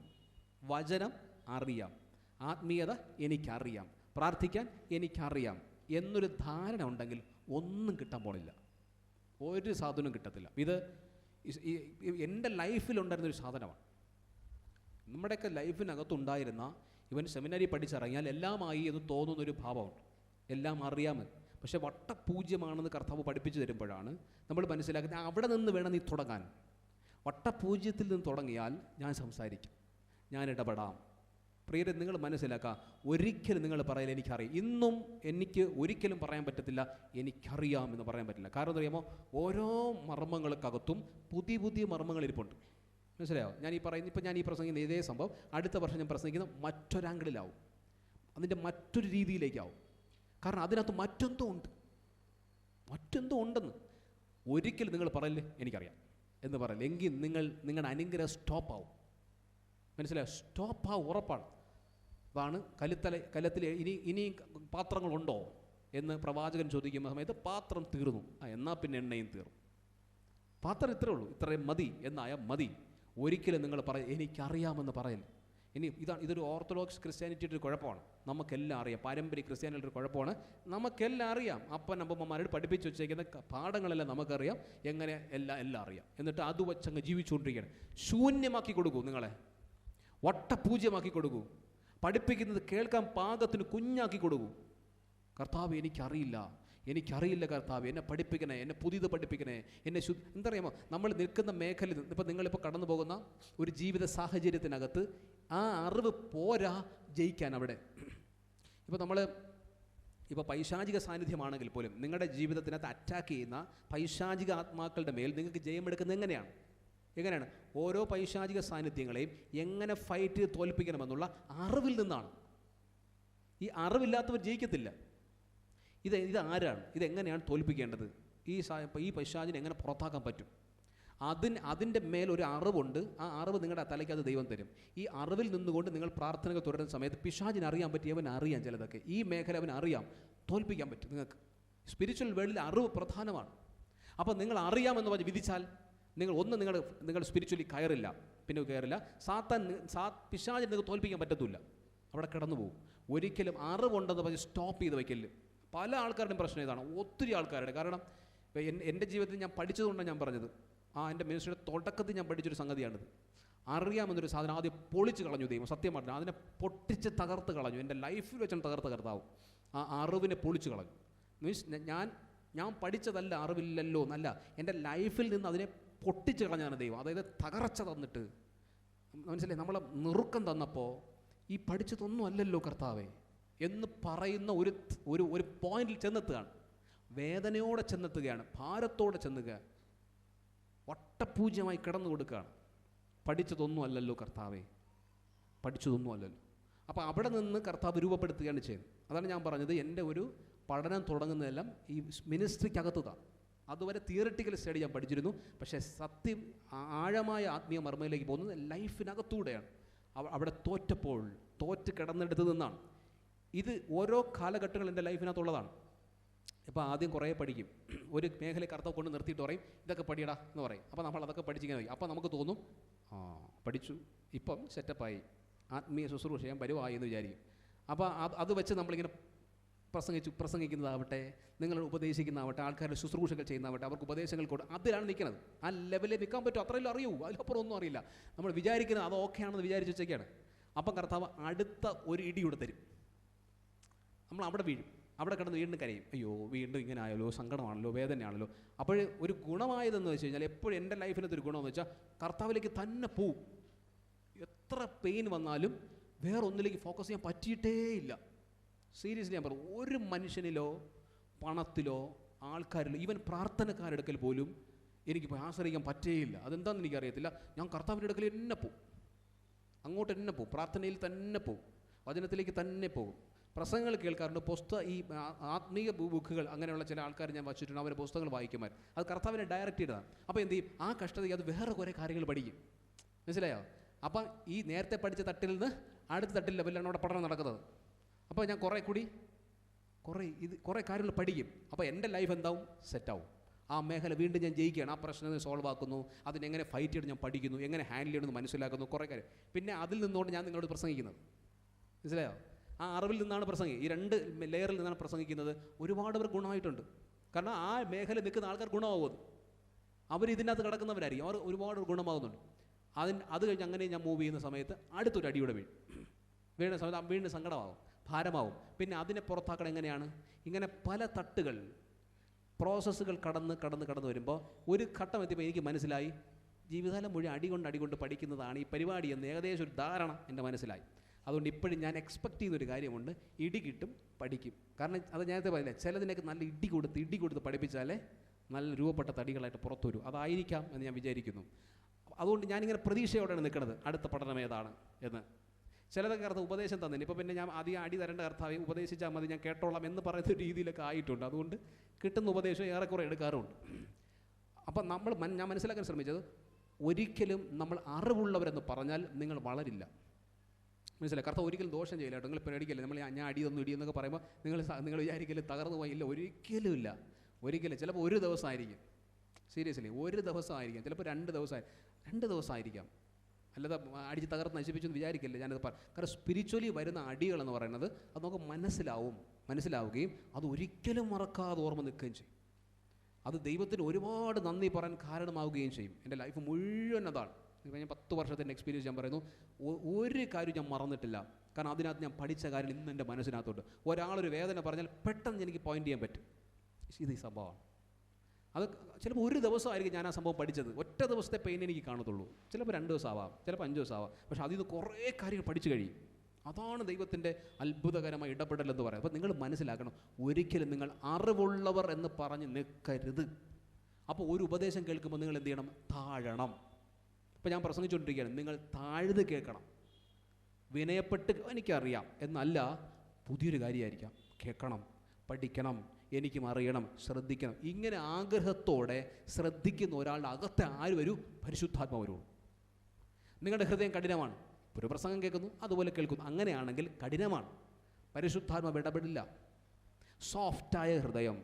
വചനം അറിയാം, ആത്മീയത എനിക്കറിയാം, പ്രാർത്ഥിക്കാൻ എനിക്കറിയാം എന്നൊരു ധാരണ ഉണ്ടെങ്കിൽ ഒന്നും കിട്ടാൻ പോണില്ല, ഒരു സാധനവും കിട്ടത്തില്ല. ഇത് എൻ്റെ ലൈഫിലുണ്ടായിരുന്നൊരു സാധനമാണ്. നമ്മുടെയൊക്കെ ലൈഫിനകത്തുണ്ടായിരുന്ന, ഇവൻ സെമിനാരി പഠിച്ചിറങ്ങിയാൽ എല്ലാമായി എന്ന് തോന്നുന്നൊരു ഭാവമുണ്ട്. എല്ലാം അറിയാമെന്ന്. പക്ഷെ വട്ടപൂജ്യമാണെന്ന് കർത്താവ് പഠിപ്പിച്ചു തരുമ്പോഴാണ് നമ്മൾ മനസ്സിലാക്കുന്നത്, അവിടെ നിന്ന് വേണം നീ തുടങ്ങാൻ. വട്ടപൂജ്യത്തിൽ നിന്ന് തുടങ്ങിയാൽ ഞാൻ സംസാരിക്കും, ഞാൻ ഇടപെടാം. പ്രിയരെ, നിങ്ങൾ മനസ്സിലാക്കുക, ഒരിക്കലും നിങ്ങൾ പറയില്ല എനിക്കറിയാം. ഇന്നും എനിക്ക് ഒരിക്കലും പറയാൻ പറ്റത്തില്ല എനിക്കറിയാം എന്ന് പറയാൻ പറ്റില്ല. കാരണം എന്താ അറിയാമോ? ഓരോ മർമ്മങ്ങൾക്കകത്തും പുതിയ മർമ്മങ്ങൾ ഇരിപ്പുണ്ട്. മനസ്സിലായോ? ഞാൻ ഈ പ്രസംഗിക്കുന്ന ഇതേ സംഭവം അടുത്ത വർഷം ഞാൻ പ്രസംഗിക്കുന്ന മറ്റൊരാംഗിളിലാവും, അതിൻ്റെ മറ്റൊരു രീതിയിലേക്കാവും. കാരണം അതിനകത്ത് മറ്റെന്തോ ഉണ്ട്. മറ്റെന്തോ ഉണ്ടെന്ന്. ഒരിക്കലും നിങ്ങൾ പറയില്ലേ എനിക്കറിയാം എന്ന് പറയില്ല. എങ്കിൽ നിങ്ങളുടെ അനുഗ്രഹം സ്റ്റോപ്പാവും. മനസ്സിലായോ? സ്റ്റോപ്പാവും, ഉറപ്പാണ്. അതാണ് കലത്തിൽ ഇനി പാത്രങ്ങളുണ്ടോ എന്ന് പ്രവാചകൻ ചോദിക്കുന്ന സമയത്ത് പാത്രം തീർന്നു. എന്നാൽ പിന്നെ എണ്ണയും തീർന്നു. പാത്രം ഇത്രേ ഉള്ളൂ, ഇത്രയും മതി എന്നായാൽ മതി. ഒരിക്കലും നിങ്ങൾ എനിക്കറിയാമെന്ന് പറയില്ല. ഇതൊരു ഓർത്തഡോക്സ് ക്രിസ്ത്യാനിറ്റിയുടെ ഒരു കുഴപ്പമാണ്. നമുക്കെല്ലാം അറിയാം. പാരമ്പര്യ ക്രിസ്ത്യാനിറ്റിയുടെ ഒരു കുഴപ്പമാണ്. നമുക്കെല്ലാം അറിയാം. അപ്പനമ്മമാരോട് പഠിപ്പിച്ച് വെച്ചേക്കുന്ന പാഠങ്ങളെല്ലാം നമുക്കറിയാം. എങ്ങനെ എല്ലാം അറിയാം. എന്നിട്ട് അത് വെച്ചങ്ങ് ജീവിച്ചുകൊണ്ടിരിക്കുകയാണ്. ശൂന്യമാക്കി കൊടുക്കൂ, നിങ്ങളെ വട്ടപൂജ്യമാക്കി കൊടുക്കൂ. പഠിപ്പിക്കുന്നത് കേൾക്കാൻ പാകത്തിന് കുഞ്ഞാക്കി കൊടുക്കൂ. കർത്താവ് എനിക്കറിയില്ല കർത്താവ്, എന്നെ പഠിപ്പിക്കണേ, എന്നെ പുതിയത് പഠിപ്പിക്കണേ, എന്നെ എന്തറിയാമോ, നമ്മൾ നിൽക്കുന്ന മേഖലയിൽ ഇപ്പം നിങ്ങളിപ്പോൾ കടന്നു പോകുന്ന ഒരു ജീവിത സാഹചര്യത്തിനകത്ത് ആ അറിവ് പോരാ ജയിക്കാൻ. അവിടെ ഇപ്പോൾ പൈശാചിക സാന്നിധ്യമാണെങ്കിൽ പോലും നിങ്ങളുടെ ജീവിതത്തിനകത്ത് അറ്റാക്ക് ചെയ്യുന്ന പൈശാചിക ആത്മാക്കളുടെ മേൽ നിങ്ങൾക്ക് ജയമെടുക്കുന്നത് എങ്ങനെയാണ്? ഓരോ പൈശാചിക സാന്നിധ്യങ്ങളെയും എങ്ങനെ ഫൈറ്റ് ചെയ്ത് തോൽപ്പിക്കണമെന്നുള്ള അറിവിൽ നിന്നാണ്. ഈ അറിവില്ലാത്തവർ ജയിക്കത്തില്ല. ഇത് ആരാണ്? ഇതെങ്ങനെയാണ് തോൽപ്പിക്കേണ്ടത്? ഈ പൈശാചിനെ എങ്ങനെ പുറത്താക്കാൻ പറ്റും? അതിൻ്റെ മേലൊരു അറിവുണ്ട്. ആ അറിവ് നിങ്ങളുടെ തലയ്ക്ക് അത് ദൈവം തരും. ഈ അറിവിൽ നിന്നുകൊണ്ട് നിങ്ങൾ പ്രാർത്ഥനകൾ തുടരുന്ന സമയത്ത് പിശാചിന് അറിയാൻ പറ്റി, അവൻ അറിയാം ചിലതൊക്കെ. ഈ മേഖല അവൻ അറിയാം, തോൽപ്പിക്കാൻ പറ്റും നിങ്ങൾക്ക്. സ്പിരിച്വൽ വേൾഡിൽ അറിവ് പ്രധാനമാണ്. അപ്പോൾ നിങ്ങൾ അറിയാമെന്ന് പറഞ്ഞ് വിധിച്ചാൽ നിങ്ങൾ സ്പിരിച്വലി കയറില്ല, പിന്നെ കയറില്ല. പിശാചിനെ നിങ്ങൾക്ക് തോൽപ്പിക്കാൻ പറ്റത്തില്ല, അവിടെ കിടന്നു പോകും. ഒരിക്കലും അറിവുണ്ടെന്ന് പറഞ്ഞ് സ്റ്റോപ്പ് ചെയ്ത് വയ്ക്കല്. പല ആൾക്കാരുടെയും പ്രശ്നം ഇതാണ്, ഒത്തിരി ആൾക്കാരുടെ. കാരണം എൻ്റെ ജീവിതത്തിൽ ഞാൻ പഠിച്ചതുകൊണ്ടാണ് ഞാൻ പറഞ്ഞത്. എൻ്റെ മിനിസ്ട്രിയുടെ തുടക്കത്തിൽ ഞാൻ പഠിച്ചൊരു സംഗതിയാണിത്. അറിയാമെന്നൊരു സാധനം ആദ്യം പൊളിച്ച് കളഞ്ഞു ദൈവം, സത്യം പറഞ്ഞു. അതിനെ പൊട്ടിച്ച് തകർത്ത് കളഞ്ഞു. എൻ്റെ ലൈഫിൽ വെച്ചാണ് കർത്താവും ആ അറിവിനെ പൊളിച്ച് കളഞ്ഞു. മീൻസ് ഞാൻ പഠിച്ചതല്ല, അറിവില്ലല്ലോ എന്നല്ല, എൻ്റെ ലൈഫിൽ നിന്ന് അതിനെ പൊട്ടിച്ച് കളഞ്ഞാണ് ദൈവം. അതായത് തകർച്ച തന്നിട്ട്, മനസ്സിലായി, നമ്മളെ നെറുക്കം തന്നപ്പോൾ ഈ പഠിച്ചതൊന്നും അല്ലല്ലോ കർത്താവേ എന്ന് പറയുന്ന ഒരു പോയിന്റിൽ ചെന്നെത്തുകയാണ്. വേദനയോടെ ചെന്നെത്തുകയാണ്, ഭാരത്തോടെ ചെന്നുക, വട്ടപൂജ്യമായി കിടന്നു കൊടുക്കുകയാണ്. പഠിച്ചതൊന്നും അല്ലല്ലോ കർത്താവേ, പഠിച്ചതൊന്നും അല്ലല്ലോ. അപ്പോൾ അവിടെ നിന്ന് കർത്താവ് രൂപപ്പെടുത്തുകയാണ് ചെയ്യുന്നത്. അതാണ് ഞാൻ പറഞ്ഞത്, എൻ്റെ ഒരു പഠനം തുടങ്ങുന്നതെല്ലാം ഈ മിനിസ്ട്രിക്കകത്തുതാണ്. അതുവരെ തിയറിറ്റിക്കൽ സ്റ്റഡി ഞാൻ പഠിച്ചിരുന്നു. പക്ഷേ സത്യം ആഴമായ ആത്മീയ മർമ്മയിലേക്ക് പോകുന്നത് ലൈഫിനകത്തൂടെയാണ്. അവിടെ തോറ്റ് കിടന്നെടുത്ത് നിന്നാണ്. ഇത് ഓരോ കാലഘട്ടങ്ങൾ എൻ്റെ ലൈഫിനകത്തുള്ളതാണ്. ഇപ്പോൾ ആദ്യം കുറേ പഠിക്കും, ഒരു മേഖല കർത്താവ് കൊണ്ട് നിർത്തിയിട്ട് പറയും ഇതൊക്കെ പഠിയടാ എന്ന് പറയും. അപ്പോൾ നമ്മൾ അതൊക്കെ പഠിച്ചിങ്ങനെ വയ്ക്കും. അപ്പോൾ നമുക്ക് തോന്നും പഠിച്ചു, ഇപ്പം സെറ്റപ്പായി, ആത്മീയ ശുശ്രൂഷ ചെയ്യാൻ പരുവായി എന്ന് വിചാരിക്കും. അപ്പോൾ അത് വെച്ച് നമ്മളിങ്ങനെ പ്രസംഗിക്കുന്നതാവട്ടെ, നിങ്ങൾ ഉപദേശിക്കുന്നതാവട്ടെ, ആൾക്കാരുടെ ശുശ്രൂഷകൾ ചെയ്യുന്നതാവട്ടെ, അവർക്ക് ഉപദേശങ്ങൾ അതിലാണ് നിൽക്കുന്നത്. ആ ലെവലിൽ നിൽക്കാൻ പറ്റും, അത്രയല്ലോ അറിയൂ, അതിലപ്പുറം ഒന്നും അറിയില്ല. നമ്മൾ വിചാരിക്കുന്നത് അത് ഓക്കെ ആണെന്ന് വിചാരിച്ച് വെച്ചൊക്കെയാണ്. അപ്പം കർത്താവ് അടുത്ത ഒരു ഇടിയൂടെ തരും. നമ്മൾ അവിടെ വീഴും, അവിടെ കിടന്ന് വീണ്ടും കരയും, അയ്യോ വീണ്ടും ഇങ്ങനെ ആയല്ലോ, സങ്കടമാണല്ലോ, വേദനയാണല്ലോ. അപ്പോൾ ഒരു ഗുണമായതെന്ന് വെച്ച് കഴിഞ്ഞാൽ, എപ്പോഴും എൻ്റെ ലൈഫിനകത്ത് ഒരു ഗുണമെന്ന് വെച്ചാൽ കർത്താവിലേക്ക് തന്നെ പോവും. എത്ര പെയിൻ വന്നാലും വേറെ ഒന്നിലേക്ക് ഫോക്കസ് ചെയ്യാൻ പറ്റിയിട്ടേ ഇല്ല. സീരിയസ്ലി ഞാൻ പറഞ്ഞു, ഒരു മനുഷ്യനിലോ പണത്തിലോ ആൾക്കാരിലോ ഈവൻ പ്രാർത്ഥനക്കാരെടുക്കൽ പോലും എനിക്ക് ആശ്രയിക്കാൻ പറ്റേയില്ല. അതെന്താണെന്ന് എനിക്കറിയത്തില്ല. ഞാൻ കർത്താവിൻ്റെ അടുക്കൽ തന്നെ പോവും, അങ്ങോട്ട് തന്നെ പോവും, പ്രാർത്ഥനയിൽ തന്നെ പോവും, വചനത്തിലേക്ക് തന്നെ പോകും. പ്രസംഗങ്ങൾ കേൾക്കാറുണ്ട്, ഈ ആത്മീയ ബുക്കുകൾ അങ്ങനെയുള്ള ചില ആൾക്കാർ ഞാൻ വച്ചിട്ടുണ്ട്, അവരെ പുസ്തകങ്ങൾ വായിക്കുമാർ. അത് കർത്താവിനെ ഡയറക്റ്റ് ചെയ്തതാണ്. അപ്പോൾ എന്ത് ചെയ്യും, ആ കഷ്ടതയ്ക്ക് അത് വേറെ കുറേ കാര്യങ്ങൾ പഠിക്കും. മനസ്സിലായോ? അപ്പം ഈ നേരത്തെ പഠിച്ച തട്ടിൽ നിന്ന് അടുത്ത തട്ടിൽ ലെവലിലാണ് അവിടെ പഠനം നടക്കുന്നത്. അപ്പോൾ ഞാൻ കുറേ കാര്യങ്ങൾ പഠിക്കും. അപ്പോൾ എൻ്റെ ലൈഫ് എന്താവും, സെറ്റാവും. ആ മേഖല വീണ്ടും ഞാൻ ജയിക്കുകയാണ്. ആ പ്രശ്നം സോൾവ് ആക്കുന്നു, അതിനെങ്ങനെ ഫൈറ്റ് ചെയ്യണം ഞാൻ പഠിക്കുന്നു, എങ്ങനെ ഹാൻഡിൽ ചെയ്യണമെന്ന് മനസ്സിലാക്കുന്നു, കുറേ കാര്യം. പിന്നെ അതിൽ നിന്നുകൊണ്ട് ഞാൻ നിങ്ങളോട് പ്രസംഗിക്കുന്നത്. മനസ്സിലായോ? ആ അറിവിൽ നിന്നാണ് ഈ 2 ലെയറിൽ നിന്നാണ് പ്രസംഗിക്കുന്നത്. ഒരുപാട് പേർ ഗുണമായിട്ടുണ്ട്. കാരണം ആ മേഖല നിൽക്കുന്ന ആൾക്കാർ ഗുണമാകുന്നത്, അവർ ഇതിനകത്ത് കിടക്കുന്നവരായിരിക്കും, അവർ ഒരുപാട് ഗുണമാകുന്നുണ്ട്. അത് കഴിഞ്ഞ് അങ്ങനെ ഞാൻ മൂവ് ചെയ്യുന്ന സമയത്ത് അടുത്തൊരു അടിയുടെ വീഴുന്ന സമയത്ത് വീണ്ടും സങ്കടമാകും, ഭാരമാവും. പിന്നെ അതിനെ പുറത്താക്കണം എങ്ങനെയാണ്? ഇങ്ങനെ പല തട്ടുകൾ, പ്രോസസ്സുകൾ കടന്ന് വരുമ്പോൾ ഒരു ഘട്ടം എത്തിയപ്പോൾ എനിക്ക് മനസ്സിലായി, ജീവിതകാലം മുഴുവൻ അടികൊണ്ട് പഠിക്കുന്നതാണ് ഈ പരിപാടി എന്ന് ഏകദേശം ഒരു ധാരണ എൻ്റെ മനസ്സിലായി. അതുകൊണ്ട് ഇപ്പോഴും ഞാൻ എക്സ്പെക്റ്റ് ചെയ്യുന്നൊരു കാര്യമുണ്ട്, ഇടി കിട്ടും, പഠിക്കും. കാരണം അത് നേരത്തെ പറഞ്ഞില്ലേ, ചിലതിനൊക്കെ നല്ല ഇടി കൊടുത്ത് പഠിപ്പിച്ചാലേ നല്ല രൂപപ്പെട്ട തടികളായിട്ട് പുറത്തു വരും. അതായിരിക്കാം എന്ന് ഞാൻ വിചാരിക്കുന്നു. അതുകൊണ്ട് ഞാനിങ്ങനെ പ്രതീക്ഷയോടെയാണ് നിൽക്കുന്നത്, അടുത്ത പഠനം ഏതാണ് എന്ന്. ചിലതൊക്കെ അർത്ഥം ഉപദേശം തന്നിന്, ഇപ്പോൾ പിന്നെ ഞാൻ അധികം അടി തരേണ്ട കർത്താവെ ഉപദേശിച്ചാൽ മതി, ഞാൻ കേട്ടോളാം എന്ന് പറയുന്ന രീതിയിലൊക്കെ ആയിട്ടുണ്ട്. അതുകൊണ്ട് കിട്ടുന്ന ഉപദേശം ഏറെക്കുറെ എടുക്കാറുമുണ്ട്. അപ്പം ഞാൻ മനസ്സിലാക്കാൻ ശ്രമിച്ചത്, ഒരിക്കലും നമ്മൾ അറിവുള്ളവരെന്ന് പറഞ്ഞാൽ നിങ്ങൾ വളരില്ല. മനസ്സിലായി? കർത്താവ് ഒരിക്കലും ദോഷം ചെയ്യില്ല കേട്ടോ. നിങ്ങൾ പേടിക്കല്ലേ, ഞാൻ അടിയൊന്നും ഇടിയെന്നൊക്കെ പറയുമ്പോൾ നിങ്ങൾ വിചാരിക്കലും തകർന്നു പോയില്ല. ഒരിക്കലും ഇല്ല, ഒരിക്കലും. ചിലപ്പോൾ ഒരു ദിവസമായിരിക്കും, സീരിയസ്ലി ഒരു ദിവസമായിരിക്കാം, ചിലപ്പോൾ 2 ദിവസമായിരിക്കാം. അല്ലാതെ അടിച്ച് തകർത്ത് നശിപ്പിച്ചെന്ന് വിചാരിക്കില്ല. ഞാനത് കാരണം സ്പിരിച്വലി വരുന്ന അടികളെന്ന് പറയുന്നത് അത് നമുക്ക് മനസ്സിലാവുകയും അത് ഒരിക്കലും മറക്കാതെ ഓർമ്മ നിൽക്കുകയും ചെയ്യും. അത് ദൈവത്തിന് ഒരുപാട് നന്ദി പറയാൻ കാരണമാവുകയും ചെയ്യും. എൻ്റെ ലൈഫ് മുഴുവൻ അതാണ്. ഞാൻ 10 വർഷത്തിൻ്റെ എക്സ്പീരിയൻസ് ഞാൻ പറയുന്നു, ഒരു കാര്യം ഞാൻ മറന്നിട്ടില്ല. കാരണം അതിനകത്ത് ഞാൻ പഠിച്ച കാര്യം ഇന്ന് എൻ്റെ മനസ്സിനകത്തോട്ട്. ഒരാളൊരു വേദന പറഞ്ഞാൽ പെട്ടെന്ന് എനിക്ക് പോയിന്റ് ചെയ്യാൻ പറ്റും, ഇത് ഈ സംഭവമാണ്. അത് ചിലപ്പോൾ ഒരു ദിവസമായിരിക്കും ഞാൻ ആ സംഭവം പഠിച്ചത്. ഒറ്റ ദിവസത്തെ പെയിൻ എനിക്ക് കാണത്തുള്ളൂ. ചിലപ്പോൾ 2 ദിവസം ആവാം, ചിലപ്പോൾ 5 ദിവസം ആവാം. പക്ഷേ അതിൽ നിന്ന് കുറേ കാര്യങ്ങൾ പഠിച്ചു കഴിയും. അതാണ് ദൈവത്തിൻ്റെ അത്ഭുതകരമായ ഇടപെടലെന്ന് പറയുന്നത്. അപ്പോൾ നിങ്ങൾ മനസ്സിലാക്കണം, ഒരിക്കലും നിങ്ങൾ അറിവുള്ളവർ എന്ന് പറഞ്ഞ് നിൽക്കരുത്. അപ്പോൾ ഒരു ഉപദേശം കേൾക്കുമ്പോൾ നിങ്ങൾ എന്ത് ചെയ്യണം? താഴണം. ഇപ്പോൾ ഞാൻ പ്രസംഗിച്ചുകൊണ്ടിരിക്കുകയാണ്, നിങ്ങൾ താഴ്ത് കേൾക്കണം. വിനയപ്പെട്ട് എനിക്കറിയാം എന്നല്ല, പുതിയൊരു കാര്യമായിരിക്കാം, കേൾക്കണം, പഠിക്കണം, എനിക്കും അറിയണം, ശ്രദ്ധിക്കണം. ഇങ്ങനെ ആഗ്രഹത്തോടെ ശ്രദ്ധിക്കുന്ന ഒരാളുടെ അകത്തെ ആര് വരൂ? പരിശുദ്ധാത്മ വരുള്ളൂ. നിങ്ങളുടെ ഹൃദയം കഠിനമാണ്, ഒരു പ്രസംഗം കേൾക്കുന്നു അതുപോലെ കേൾക്കുന്നു, അങ്ങനെയാണെങ്കിൽ കഠിനമാണ്, പരിശുദ്ധാത്മാവ് ഇടപെടില്ല. സോഫ്റ്റായ ഹൃദയം,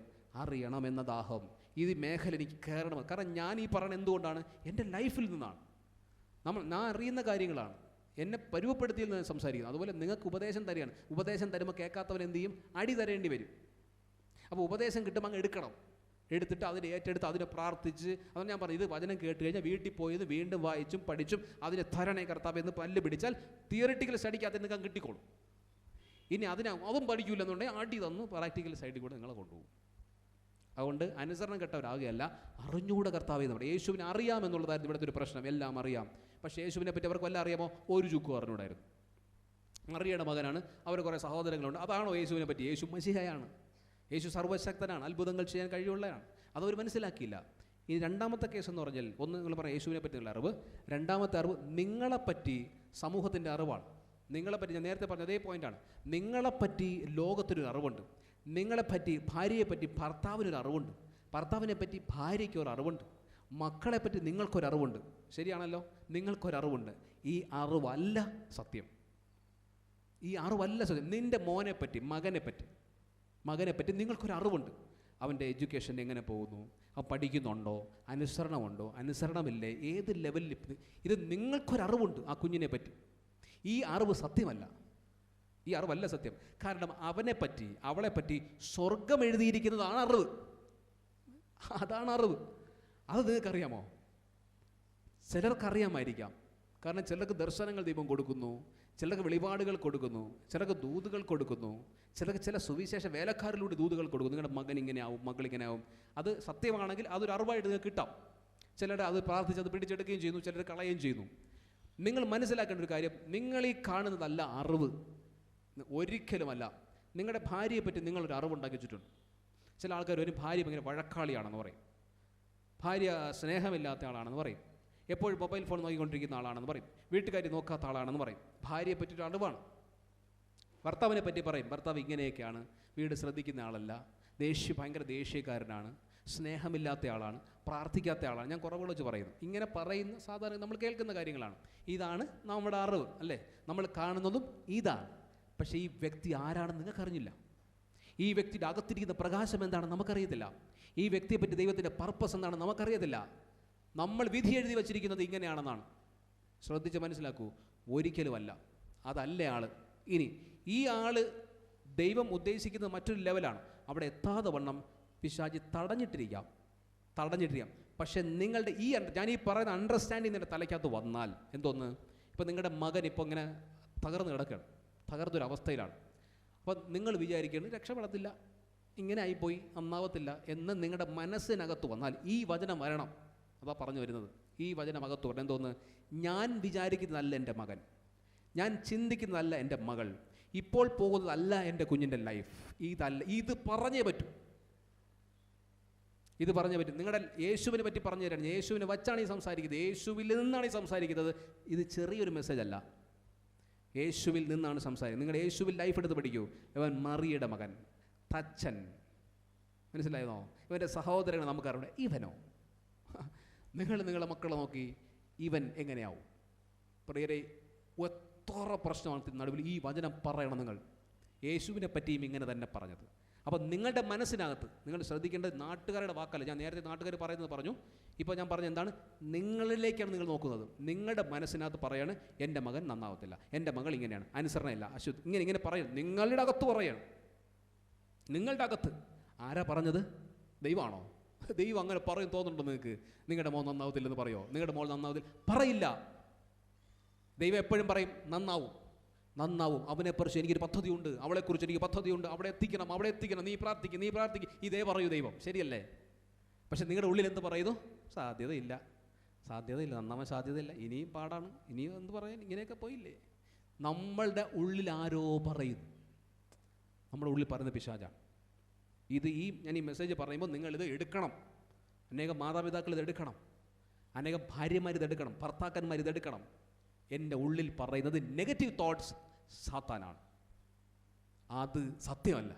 അറിയണമെന്ന ദാഹം, ഈ മേഖല എനിക്ക് കയറണം. കാരണം ഞാൻ ഈ പറയുന്നത് എന്തുകൊണ്ടാണ്? എൻ്റെ ലൈഫിൽ നിന്നാണ്. ഞാൻ അറിയുന്ന കാര്യങ്ങളാണ്, എന്നെ പരുവപ്പെടുത്തിയിൽ നിന്ന് സംസാരിക്കുന്നത്. അതുപോലെ നിങ്ങൾക്ക് ഉപദേശം തരികയാണ്. ഉപദേശം തരുമ്പോൾ കേൾക്കാത്തവൻ എന്ത് ചെയ്യും? അടി തരേണ്ടി വരും. അപ്പോൾ ഉപദേശം കിട്ടുമ്പോൾ അങ്ങ് എടുത്തിട്ട് അതിനെ ഏറ്റെടുത്ത് അതിനെ പ്രാർത്ഥിച്ച്, അതാണ് ഞാൻ പറഞ്ഞു, ഇത് വചനം കേട്ട് കഴിഞ്ഞാൽ വീട്ടിൽ പോയത് വീണ്ടും വായിച്ചും പഠിച്ചും അതിനെ തരണേ കർത്താവ് എന്ന് പല്ല് പിടിച്ചാൽ തിയറിറ്റിക്കൽ സ്റ്റഡിക്കകത്ത് നിങ്ങൾക്ക് കിട്ടിക്കോളും. ഇനി അതും പഠിക്കില്ലെന്നുണ്ടെങ്കിൽ അടി തന്നു പ്രാക്ടിക്കൽ സൈഡിൽ കൂടെ നിങ്ങളെ കൊണ്ടുപോകും. അതുകൊണ്ട് അനുസരണം കെട്ടവരാകുകയല്ല, അറിഞ്ഞുകൂടെ കർത്താവ് എന്ന് പറയും. യേശുവിനെ അറിയാമെന്നുള്ളതായിരുന്നു ഇവിടുത്തെ ഒരു പ്രശ്നം. എല്ലാം അറിയാം, പക്ഷേ യേശുവിനെ പറ്റി അവർക്ക് വല്ല അറിയാമോ? ഒരു ചുക്കും അറിഞ്ഞൂടായിരുന്നു. മറിയയുടെ മകനാണ്, അവർ കുറേ സഹോദരങ്ങളുണ്ട്. അതാണോ യേശുവിനെ പറ്റി? യേശു മശിഹയാണ്, യേശു സർവ്വശക്തനാണ്, അത്ഭുതങ്ങൾ ചെയ്യാൻ കഴിവുള്ളതാണ്. അതവർ മനസ്സിലാക്കിയില്ല. ഇനി രണ്ടാമത്തെ കേസ് എന്ന് പറഞ്ഞാൽ, ഒന്ന് നിങ്ങൾ പറയാം യേശുവിനെ പറ്റിയുള്ള അറിവ്, രണ്ടാമത്തെ അറിവ് നിങ്ങളെപ്പറ്റി സമൂഹത്തിൻ്റെ അറിവാണ്. നിങ്ങളെപ്പറ്റി ഞാൻ നേരത്തെ പറഞ്ഞ അതേ പോയിൻ്റാണ്. നിങ്ങളെപ്പറ്റി ലോകത്തിനൊരു അറിവുണ്ട്, നിങ്ങളെപ്പറ്റി ഭാര്യയെപ്പറ്റി ഭർത്താവിനൊരു അറിവുണ്ട്, ഭർത്താവിനെപ്പറ്റി ഭാര്യയ്ക്ക് ഒരു അറിവുണ്ട്, മക്കളെപ്പറ്റി നിങ്ങൾക്കൊരറിവുണ്ട്. ശരിയാണല്ലോ, നിങ്ങൾക്കൊരറിവുണ്ട്. ഈ അറിവല്ല സത്യം, ഈ അറിവല്ല സത്യം. നിൻ്റെ മോനെപ്പറ്റി മകനെപ്പറ്റി നിങ്ങൾക്കൊരറിവുണ്ട്. അവൻ്റെ എഡ്യൂക്കേഷൻ എങ്ങനെ പോകുന്നു, അവൻ പഠിക്കുന്നുണ്ടോ, അനുസരണമുണ്ടോ, അനുസരണമില്ലേ, ഏത് ലെവലിൽ, ഇത് നിങ്ങൾക്കൊരറിവുണ്ട് ആ കുഞ്ഞിനെ പറ്റി. ഈ അറിവ് സത്യമല്ല, ഈ അറിവല്ല സത്യം. കാരണം അവനെപ്പറ്റി അവളെപ്പറ്റി സ്വർഗം എഴുതിയിരിക്കുന്നതാണ് അറിവ്, അതാണ് അറിവ്. അത് നിങ്ങൾക്കറിയാമോ? ചിലർക്കറിയാമായിരിക്കാം. കാരണം ചിലർക്ക് ദർശനങ്ങൾ ദൈവം കൊടുക്കുന്നു, ചിലർക്ക് വെളിപാടുകൾ കൊടുക്കുന്നു, ചിലർക്ക് ദൂതുകൾ കൊടുക്കുന്നു, ചിലർക്ക് ചില സുവിശേഷ വേലക്കാരിലൂടെ ദൂതുകൾ കൊടുക്കുന്നു. നിങ്ങളുടെ മകൻ ഇങ്ങനെ ആവും, മകൾ ഇങ്ങനെ ആവും. അത് സത്യമാണെങ്കിൽ അതൊരു അറിവായിട്ട് നിങ്ങൾക്ക് കിട്ടാം. ചിലർ അത് പ്രാർത്ഥിച്ച് അത് പിടിച്ചെടുക്കുകയും ചെയ്യുന്നു, ചിലർ കളയുകയും ചെയ്യുന്നു. നിങ്ങൾ മനസ്സിലാക്കേണ്ട ഒരു കാര്യം, നിങ്ങൾ ഈ കാണുന്നതല്ല അറിവ്, ഒരിക്കലുമല്ല. നിങ്ങളുടെ ഭാര്യയെപ്പറ്റി നിങ്ങളൊരു അറിവുണ്ടാക്കി വെച്ചിട്ടുണ്ട്. ചില ആൾക്കാർ ഒരു ഭാര്യ ഭയങ്കര വഴക്കാളിയാണെന്ന് പറയും, ഭാര്യ സ്നേഹമില്ലാത്ത ആളാണെന്ന് പറയും, എപ്പോഴും മൊബൈൽ ഫോൺ നോക്കിക്കൊണ്ടിരിക്കുന്ന ആളാണെന്ന് പറയും, വീട്ടുകാരി നോക്കാത്ത ആളാണെന്ന് പറയും. ഭാര്യയെ പറ്റിയൊരു അറിവാണ്. ഭർത്താവിനെ പറ്റി പറയും, ഭർത്താവ് ഇങ്ങനെയൊക്കെയാണ്, വീട് ശ്രദ്ധിക്കുന്ന ആളല്ല, ഭയങ്കര ദേഷ്യക്കാരനാണ്, സ്നേഹമില്ലാത്ത ആളാണ്, പ്രാർത്ഥിക്കാത്ത ആളാണ്. ഞാൻ കുറവുകൾ വെച്ച് പറയുന്നു. ഇങ്ങനെ പറയുന്ന സാധാരണ നമ്മൾ കേൾക്കുന്ന കാര്യങ്ങളാണ്. ഇതാണ് നമ്മുടെ അറിവ്, അല്ലേ? നമ്മൾ കാണുന്നതും ഇതാണ്. പക്ഷേ ഈ വ്യക്തി ആരാണെന്ന് നിങ്ങൾക്കറിഞ്ഞില്ല. ഈ വ്യക്തിയുടെ അകത്തിരിക്കുന്ന പ്രകാശം എന്താണെന്ന് നമുക്കറിയത്തില്ല. ഈ വ്യക്തിയെപ്പറ്റി ദൈവത്തിൻ്റെ പർപ്പസ് എന്താണെന്ന് നമുക്കറിയത്തില്ല. നമ്മൾ വിധി എഴുതി വച്ചിരിക്കുന്നത് ഇങ്ങനെയാണെന്നാണ്. ശ്രദ്ധിച്ച് മനസ്സിലാക്കൂ, ഒരിക്കലുമല്ല, അതല്ല ആള്. ഇനി ഈ ആള് ദൈവം ഉദ്ദേശിക്കുന്നത് മറ്റൊരു ലെവലാണ്. അവിടെ എത്താതെ വണ്ണം പിശാചി തടഞ്ഞിട്ടിരിക്കാം. പക്ഷെ നിങ്ങളുടെ ഞാൻ ഈ പറയുന്ന അണ്ടർസ്റ്റാൻഡിങ് നിങ്ങളുടെ തലയ്ക്കകത്ത് വന്നാൽ എന്തോന്ന്, ഇപ്പം നിങ്ങളുടെ മകൻ ഇപ്പോൾ ഇങ്ങനെ തകർന്ന് കിടക്കുകയാണ്, തകർന്നൊരവസ്ഥയിലാണ്. അപ്പോൾ നിങ്ങൾ വിചാരിക്കുന്നത് രക്ഷപ്പെടത്തില്ല, ഇങ്ങനെ ആയിപ്പോയി, നന്നാവത്തില്ല എന്ന് നിങ്ങളുടെ മനസ്സിനകത്ത് വന്നാൽ ഈ വചനം വരണം. അതാ പറഞ്ഞു വരുന്നത്. ഈ വചനം അകത്ത് വരണം. എന്തോന്ന്, ഞാൻ വിചാരിക്കുന്നതല്ല എൻ്റെ മകൻ, ഞാൻ ചിന്തിക്കുന്നതല്ല എൻ്റെ മകൾ, ഇപ്പോൾ പോകുന്നതല്ല എൻ്റെ കുഞ്ഞിൻ്റെ ലൈഫ്, ഇതല്ല. ഇത് പറഞ്ഞേ പറ്റൂ, ഇത് പറഞ്ഞേ പറ്റും. നിങ്ങളുടെ യേശുവിനെ പറ്റി പറഞ്ഞു തരാൻ, യേശുവിനെ വച്ചാണ് ഈ സംസാരിക്കുന്നത്, യേശുവിൽ നിന്നാണ് ഈ സംസാരിക്കുന്നത്. ഇത് ചെറിയൊരു മെസ്സേജ് അല്ല. യേശുവിൽ നിന്നാണ് സംസാരിക്കുന്നത്. നിങ്ങളുടെ യേശുവിൽ ലൈഫ് എടുത്ത് പഠിക്കൂ. ഇവൻ മറിയുടെ മകൻ, തച്ചൻ, മനസ്സിലായതോ? ഇവൻ്റെ സഹോദരങ്ങൾ നമുക്കറിയാം. ഇവനോ? നിങ്ങളുടെ മക്കളെ നോക്കി ഇവൻ എങ്ങനെയാവും? പ്രിയരെ, എത്ര പ്രശ്നമാണ് നടുവിൽ ഈ വചനം പറയണം. നിങ്ങൾ യേശുവിനെ പറ്റിയും ഇങ്ങനെ തന്നെ പറഞ്ഞത്. അപ്പം നിങ്ങളുടെ മനസ്സിനകത്ത് നിങ്ങൾ ശ്രദ്ധിക്കേണ്ടത് നാട്ടുകാരുടെ വാക്കല്ല. ഞാൻ നേരത്തെ നാട്ടുകാർ പറയുന്നത് പറഞ്ഞു. ഇപ്പോൾ ഞാൻ പറഞ്ഞ എന്താണ്? നിങ്ങളിലേക്കാണ് നിങ്ങൾ നോക്കുന്നത്. നിങ്ങളുടെ മനസ്സിനകത്ത് പറയാണ്, എൻ്റെ മകൻ നന്നാവത്തില്ല, എൻ്റെ മകൾ ഇങ്ങനെയാണ്, അനുസരണയില്ല, അശുദ്ധ, ഇങ്ങനെ പറയും. നിങ്ങളുടെ അകത്ത് പറയാണ്. നിങ്ങളുടെ അകത്ത് ആരാ പറഞ്ഞത്? ദൈവമാണോ? ദൈവം അങ്ങനെ പറയും തോന്നുന്നുണ്ടോ നിങ്ങൾക്ക്? നിങ്ങളുടെ മോൻ നന്നാവത്തില്ലെന്ന് പറയോ? നിങ്ങളുടെ മോൾ നന്നാവത്തില്ല പറയില്ല. ദൈവം എപ്പോഴും പറയും നന്നാവും, നന്നാവും. അവനെക്കുറിച്ച് എനിക്കൊരു പദ്ധതിയുണ്ട്, അവളെക്കുറിച്ച് എനിക്ക് പദ്ധതിയുണ്ട്, അവിടെ എത്തിക്കണം, നീ പ്രാർത്ഥിക്കും. ഇതേ പറയൂ ദൈവം, ശരിയല്ലേ? പക്ഷെ നിങ്ങളുടെ ഉള്ളിൽ എന്ത് പറയുന്നു? സാധ്യതയില്ല, നന്നാവാൻ സാധ്യതയില്ല, ഇനിയും പാടാണ്, ഇനിയും എന്ത് പറയാൻ, ഇങ്ങനെയൊക്കെ പോയില്ലേ? നമ്മളുടെ ഉള്ളിൽ ആരോ പറയുന്നു. നമ്മുടെ ഉള്ളിൽ പറയുന്ന പിശാചാണ്. ഞാൻ ഈ മെസ്സേജ് പറയുമ്പോൾ നിങ്ങളിത് എടുക്കണം. അനേകം മാതാപിതാക്കൾ ഇതെടുക്കണം, അനേകം ഭാര്യമാർ ഇതെടുക്കണം, ഭർത്താക്കന്മാർ ഇതെടുക്കണം. എൻ്റെ ഉള്ളിൽ പറയുന്നത് നെഗറ്റീവ് തോട്ട്സ് സാത്താനാണ്, അത് സത്യമല്ല.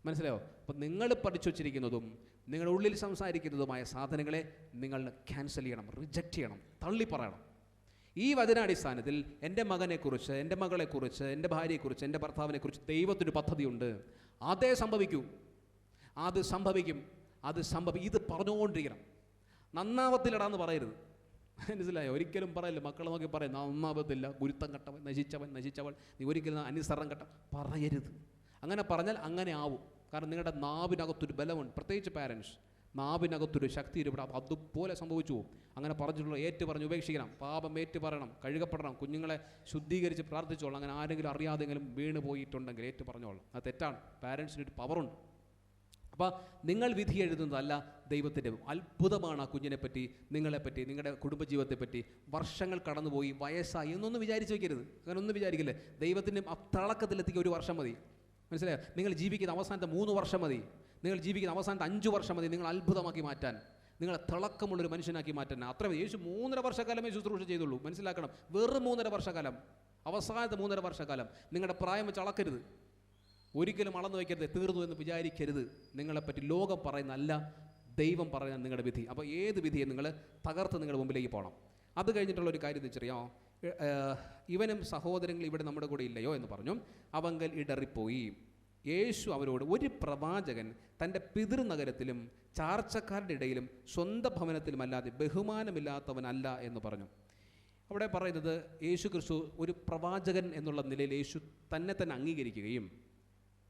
മനസ്സിലായോ? അപ്പം നിങ്ങൾ പഠിച്ചു വച്ചിരിക്കുന്നതും നിങ്ങളുടെ ഉള്ളിൽ സംസാരിക്കുന്നതുമായ സാധനങ്ങളെ നിങ്ങൾ ക്യാൻസൽ ചെയ്യണം, റിജക്റ്റ് ചെയ്യണം, തള്ളി പറയണം. ഈ വചനാടിസ്ഥാനത്തിൽ എൻ്റെ മകനെക്കുറിച്ച്, എൻ്റെ മകളെക്കുറിച്ച്, എൻ്റെ ഭാര്യയെക്കുറിച്ച്, എൻ്റെ ഭർത്താവിനെക്കുറിച്ച് ദൈവത്തിന് പദ്ധതിയുണ്ട്. അതേ സംഭവിക്കൂ, അത് സംഭവിക്കും. ഇത് പറഞ്ഞുകൊണ്ടിരിക്കണം. നന്നാവത്തില്ലടാന്ന് പറയരുത്. മനസ്സിലായോ? ഒരിക്കലും പറയില്ല. മക്കളെ നോക്കി പറയും നന്നാവത്തില്ല, ഗുരുത്തം കെട്ടവൻ, നശിച്ചവൾ, നീ ഒരിക്കലും അനുസരണം കെട്ട പറയരുത്. അങ്ങനെ പറഞ്ഞാൽ അങ്ങനെ ആവും. കാരണം നിങ്ങളുടെ നാവിനകത്തൊരു ബലമുണ്ട്. പ്രത്യേകിച്ച് പാരൻസ്, നാവിനകത്തൊരു ശക്തി ഇവിടെ അതുപോലെ സംഭവിച്ചു പോകും. അങ്ങനെ പറഞ്ഞിട്ടുള്ള പറഞ്ഞ് ഉപേക്ഷിക്കണം, പാപം പറയണം, കഴുകപ്പെടണം, കുഞ്ഞുങ്ങളെ ശുദ്ധീകരിച്ച് പ്രാർത്ഥിച്ചോളാം. അങ്ങനെ ആരെങ്കിലും അറിയാതെങ്കിലും വീണ് പോയിട്ടുണ്ടെങ്കിൽ പറഞ്ഞോളാം. അത് തെറ്റാണ്. പാരൻസിനൊരു പവറുണ്ട്. അപ്പോൾ നിങ്ങൾ വിധി എഴുതുന്നതല്ല, ദൈവത്തിൻ്റെ അത്ഭുതമാണ് ആ കുഞ്ഞിനെപ്പറ്റി, നിങ്ങളെപ്പറ്റി, നിങ്ങളുടെ കുടുംബജീവിതത്തെപ്പറ്റി. വർഷങ്ങൾ കടന്നുപോയി, വയസ്സായി എന്നൊന്നും വിചാരിച്ച് വയ്ക്കരുത്. അങ്ങനെ ഒന്നും വിചാരിക്കില്ലേ. ദൈവത്തിൻ്റെ തിളക്കത്തിലെത്തിക്കുക 1 വർഷം മതി. മനസ്സിലായോ? നിങ്ങൾ ജീവിക്കുന്ന അവസാനത്തെ 3 വർഷം മതി. നിങ്ങൾ ജീവിക്കുന്ന അവസാനത്തെ 5 വർഷം മതി നിങ്ങൾ അത്ഭുതമാക്കി മാറ്റാൻ, നിങ്ങളെ തിളക്കമുള്ളൊരു മനുഷ്യനാക്കി മാറ്റാൻ. അത്ര യേശു 3.5 വർഷക്കാലമേ ശുശ്രൂഷ ചെയ്തുള്ളൂ. മനസ്സിലാക്കണം. വെറും 3.5 വർഷക്കാലം, അവസാനത്തെ 3.5 വർഷക്കാലം. നിങ്ങളുടെ പ്രായം വെച്ച് അളക്കരുത്, ഒരിക്കലും അളന്നു വയ്ക്കരുത്. തീർന്നു എന്ന് വിചാരിക്കരുത്. നിങ്ങളെപ്പറ്റി ലോകം പറയുന്നതല്ല, ദൈവം പറയുന്ന നിങ്ങളുടെ വിധി. അപ്പോൾ ഏത് വിധിയെ നിങ്ങൾ തകർത്ത് നിങ്ങളുടെ മുമ്പിലേക്ക് പോകണം. അത് കഴിഞ്ഞിട്ടുള്ളൊരു കാര്യം എന്ന് വെച്ചറിയാമോ? ഇവനും സഹോദരങ്ങൾ ഇവിടെ നമ്മുടെ കൂടെ ഇല്ലയോ എന്ന് പറഞ്ഞു. അവങ്കൽ ഇടറിപ്പോയി. യേശു അവരോട്, ഒരു പ്രവാചകൻ തൻ്റെ പിതൃനഗരത്തിലും ചാർച്ചക്കാരുടെ ഇടയിലും സ്വന്തം ഭവനത്തിലുമല്ലാതെ ബഹുമാനമില്ലാത്തവനല്ല എന്ന് പറഞ്ഞു. അവിടെ പറയുന്നത് യേശു ക്രിസ്തു ഒരു പ്രവാചകൻ എന്നുള്ള നിലയിൽ യേശു തന്നെ അംഗീകരിക്കുകയും